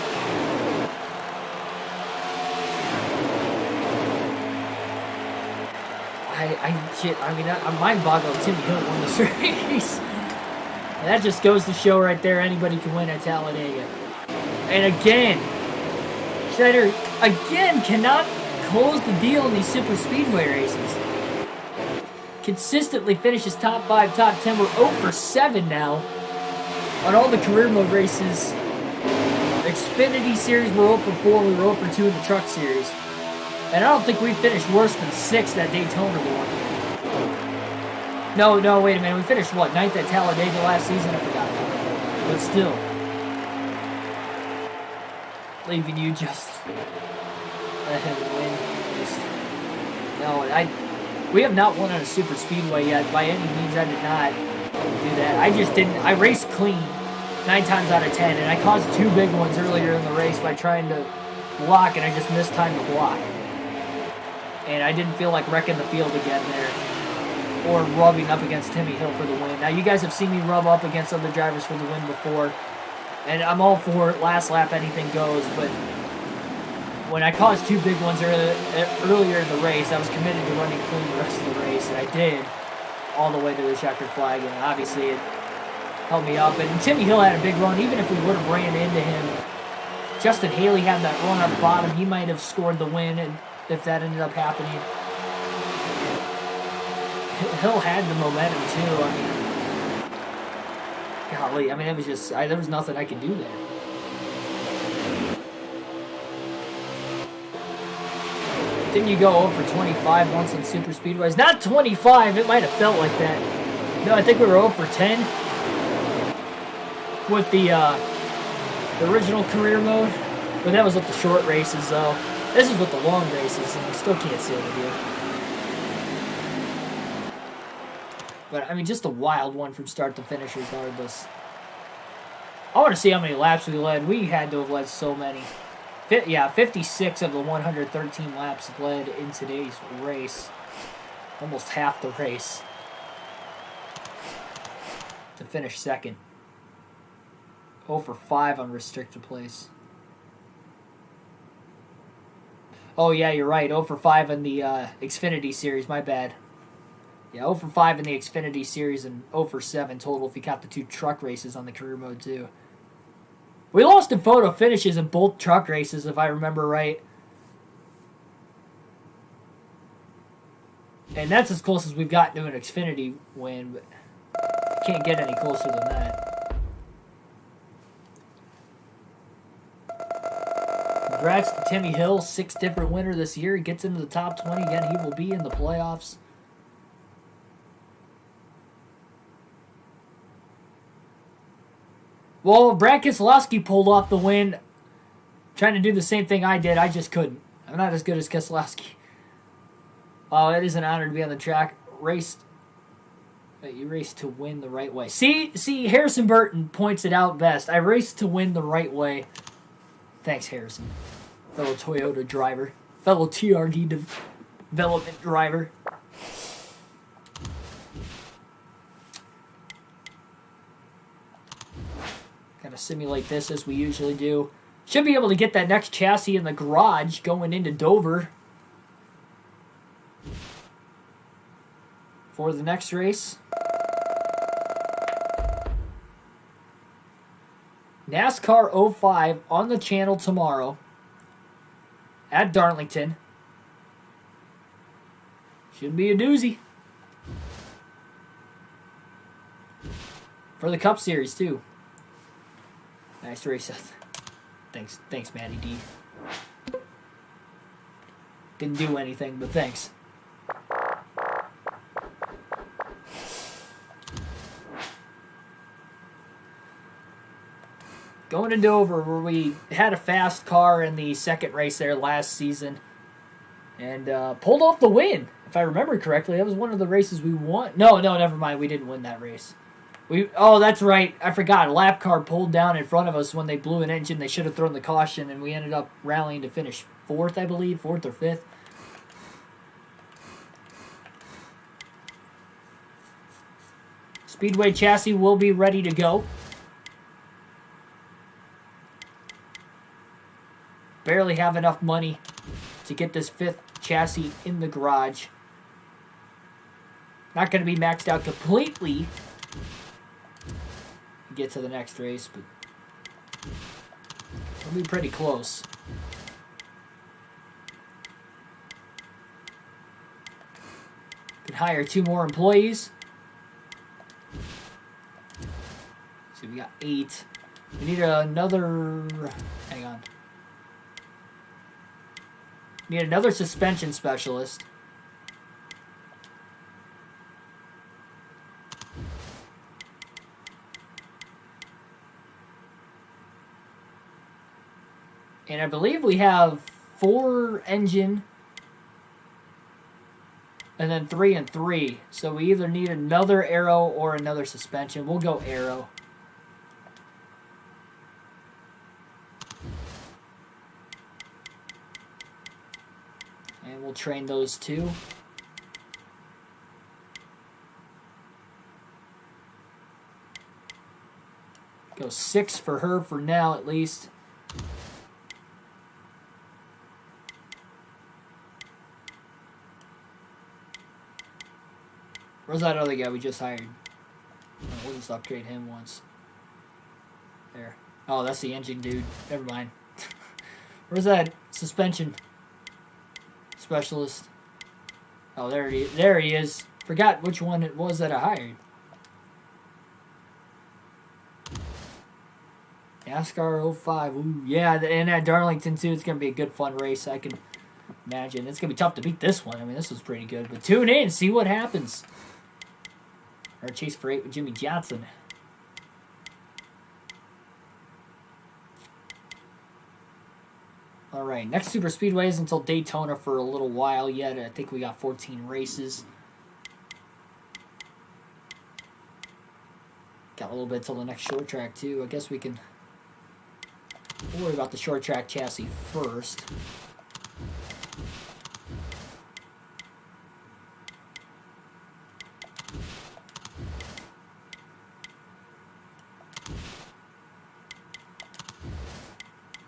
I'm mind-boggled. Timmy Hill won this race. And that just goes to show right there anybody can win at Talladega. And again, Schneider again cannot close the deal in these super speedway races. Consistently finishes top 5, top 10. We're 0 for 7 now on all the career mode races. Xfinity Series, we're 0 for 4. We were 0 for 2 in the Truck Series. And I don't think we finished worse than 6th at Daytona one. No, wait a minute. We finished, what, 9th at Talladega last season? I forgot about that. But still. Leaving you just let him win. We have not won on a super speedway yet. By any means, I did not do that. I raced clean 9 times out of 10, and I caused 2 big ones earlier in the race by trying to block, and I just missed time to block. And I didn't feel like wrecking the field again there, or rubbing up against Timmy Hill for the win. Now, you guys have seen me rub up against other drivers for the win before, and I'm all for it. Last lap, anything goes, but when I caused 2 big ones earlier in the race, I was committed to running clean the rest of the race, and I did, all the way to the checkered flag, and obviously it held me up. And Timmy Hill had a big run. Even if we would have ran into him, Justin Haley had that run on the bottom. He might have scored the win, and if that ended up happening. Hill had the momentum, too. Golly, it was just, there was nothing I could do there. Didn't you go over 25 once in super speedways? Not 25, it might have felt like that. No, I think we were over 10 with the original career mode. But that was with the short races, though. This is with the long races, and we still can't seal the deal. But, just a wild one from start to finish regardless. I want to see how many laps we led. We had to have led so many. 56 of the 113 laps led in today's race. Almost half the race. To finish second. 0 for 5 on restricted place. Oh, yeah, you're right. 0 for 5 in the Xfinity Series. My bad. Yeah, 0 for 5 in the Xfinity Series and 0 for 7 total if you count the 2 truck races on the career mode, too. We lost in photo finishes in both truck races, if I remember right. And that's as close as we've gotten to an Xfinity win, but can't get any closer than that. Congrats to Timmy Hill, 6th different winner this year. He gets into the top 20 again. He will be in the playoffs. Well, Brad Keselowski pulled off the win, trying to do the same thing I did. I just couldn't. I'm not as good as Keselowski. Oh, it is an honor to be on the track. You raced to win the right way. See, Harrison Burton points it out best. I raced to win the right way. Thanks, Harrison. Fellow Toyota driver. Fellow TRD development driver. Gotta simulate this as we usually do. Should be able to get that next chassis in the garage going into Dover for the next race. NASCAR 05 on the channel tomorrow at Darlington. Should be a doozy. For the Cup Series, too. Nice race. Thanks, Matty D. Didn't do anything, but thanks. Going to Dover, where we had a fast car in the second race there last season. And pulled off the win, if I remember correctly. That was one of the races we won. No, never mind. We didn't win that race. Oh, that's right. I forgot. A lap car pulled down in front of us when they blew an engine. They should have thrown the caution, and we ended up rallying to finish 4th, I believe. 4th or 5th. Speedway chassis will be ready to go. Barely have enough money to get this 5th chassis in the garage. Not going to be maxed out completely to get to the next race, but it'll be pretty close. Can hire 2 more employees. So we got 8. We need another... Hang on. Need another suspension specialist. And I believe we have 4 engine and then 3 and 3. So we either need another aero or another suspension. We'll go aero. And we'll train those 2. Go 6 for her for now, at least. Where's that other guy we just hired? Oh, we'll just upgrade him once. There. Oh, that's the engine dude. Never mind. Where's that suspension specialist? Oh, there he is. Forgot which one it was that I hired. NASCAR 05. Ooh, yeah, and at Darlington, too, it's going to be a good, fun race. I can imagine. It's going to be tough to beat this one. I mean, this was pretty good. But tune in, see what happens. Our Chase for 8 with Jimmy Johnson. All right, next super speedway is until Daytona for a little while yet. I think we got 14 races. Got a little bit till the next short track, too. I guess we can worry about the short track chassis first.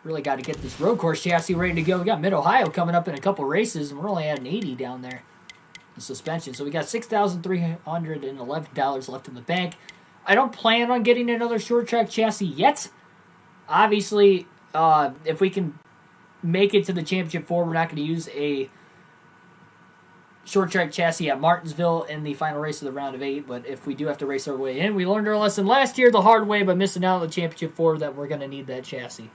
Really got to get this road course chassis ready to go. We got Mid-Ohio coming up in a couple races, and we're only at an 80 down there in suspension. So we got $6,311 left in the bank. I don't plan on getting another short track chassis yet. Obviously, if we can make it to the Championship 4, we're not going to use a short track chassis at Martinsville in the final race of the round of 8. But if we do have to race our way in, we learned our lesson last year the hard way by missing out on the Championship 4 that we're going to need that chassis.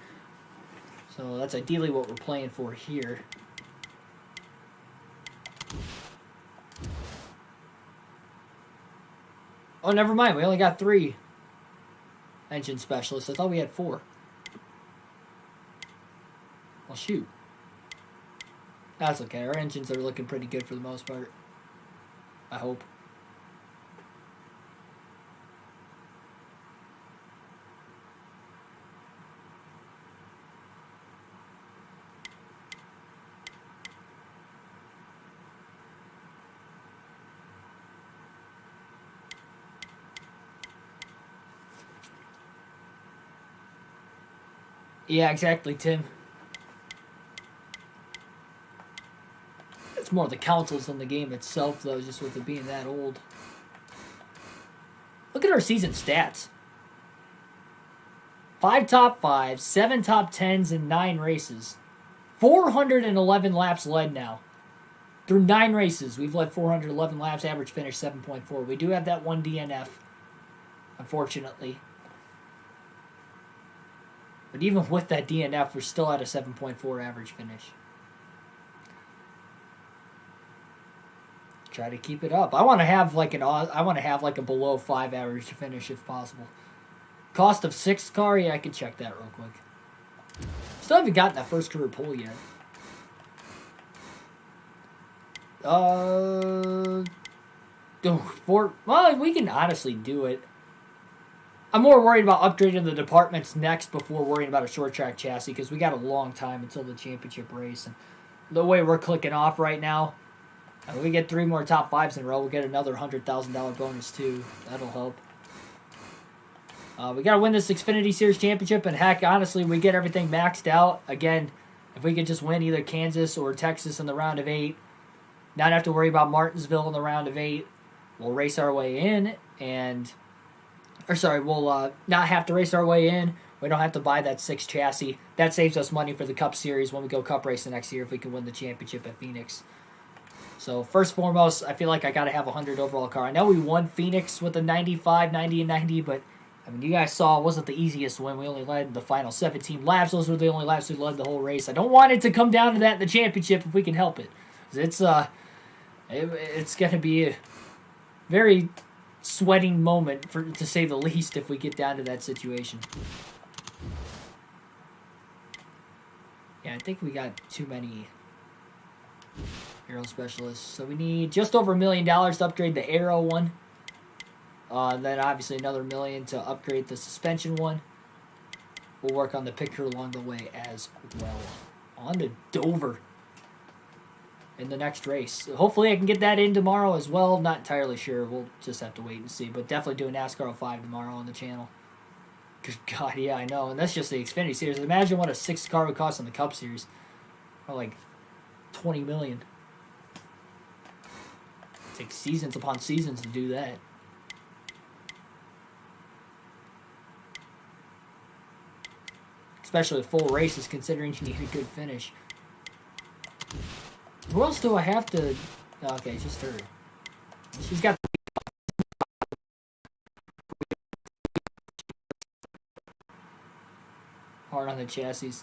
So that's ideally what we're playing for here. Oh, never mind. We only got 3 engine specialists. I thought we had 4. Well, shoot. That's okay. Our engines are looking pretty good for the most part. I hope. Yeah, exactly, Tim. It's more the consoles than the game itself, though, just with it being that old. Look at our season stats. 5 top 5s, 7 top 10s, and 9 races. 411 laps led now. Through 9 races, we've led 411 laps, average finish 7.4. We do have that 1 DNF. unfortunately. But even with that DNF, we're still at a 7.4 average finish. Try to keep it up. I want to have like a below 5 average finish if possible. Cost of 6th car, yeah, I can check that real quick. Still haven't gotten that first career pole yet. Well, we can honestly do it. I'm more worried about upgrading the departments next before worrying about a short track chassis because we got a long time until the championship race. And the way we're clicking off right now, if we get 3 more top 5s in a row, we'll get another $100,000 bonus too. That'll help. We got to win this Xfinity Series championship, and heck, honestly, we get everything maxed out. Again, if we could just win either Kansas or Texas in the round of 8, not have to worry about Martinsville in the round of 8, we'll race our way in, we'll not have to race our way in. We don't have to buy that 6 chassis. That saves us money for the Cup Series when we go Cup racing next year if we can win the championship at Phoenix. So first and foremost, I feel like I got to have a 100 overall car. I know we won Phoenix with a 95, 90, and 90, but I mean, you guys saw it wasn't the easiest win. We only led the final 17 laps. Those were the only laps we led the whole race. I don't want it to come down to that in the championship if we can help it. It's going to be a very sweating moment, to say the least, if we get down to that situation. Yeah, I think we got too many aero specialists. So we need just over $1 million to upgrade the aero one. Then obviously another $1 million to upgrade the suspension one. We'll work on the picture along the way as well. On to Dover in the next race. Hopefully I can get that in tomorrow as well. Not entirely sure. We'll just have to wait and see. But definitely do a NASCAR 05 tomorrow on the channel. Good God, yeah, I know. And that's just the Xfinity Series. Imagine what a 6 car would cost on the Cup Series. Or like $20 million. It takes seasons upon seasons to do that. Especially with full races, considering you need a good finish. Who else do I have to... Okay, just her. She's got... hard on the chassis.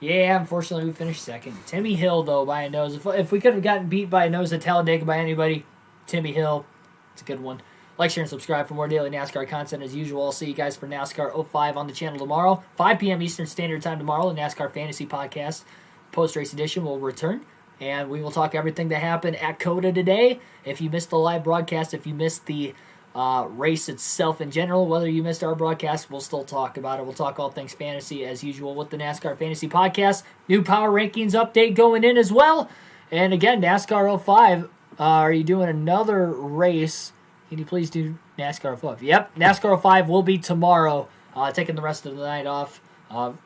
Yeah, unfortunately we finished second. Timmy Hill, though, by a nose. If we could have gotten beat by a nose at Talladega by anybody, Timmy Hill, it's a good one. Like, share, and subscribe for more daily NASCAR content as usual. I'll see you guys for NASCAR 05 on the channel tomorrow. 5 p.m. Eastern Standard Time tomorrow. The NASCAR Fantasy Podcast post-race edition will return. And we will talk everything that happened at COTA today. If you missed the live broadcast, if you missed the race itself in general, whether you missed our broadcast, we'll still talk about it. We'll talk all things fantasy as usual with the NASCAR Fantasy Podcast. New power rankings update going in as well. And again, NASCAR 05, are you doing another race? Can you please do NASCAR 05? Yep, NASCAR 05 will be tomorrow. Taking the rest of the night off. I'm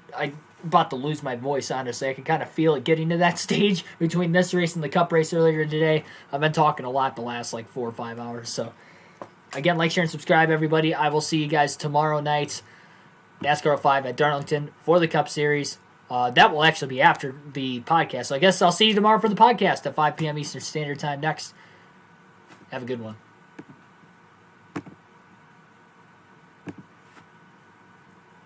about to lose my voice, honestly. I can kind of feel it getting to that stage between this race and the Cup race earlier today. I've been talking a lot the last 4 or 5 hours. So, again, like, share, and subscribe, everybody. I will see you guys tomorrow night. NASCAR 05 at Darlington for the Cup Series. That will actually be after the podcast. So I guess I'll see you tomorrow for the podcast at 5 p.m. Eastern Standard Time next. Have a good one.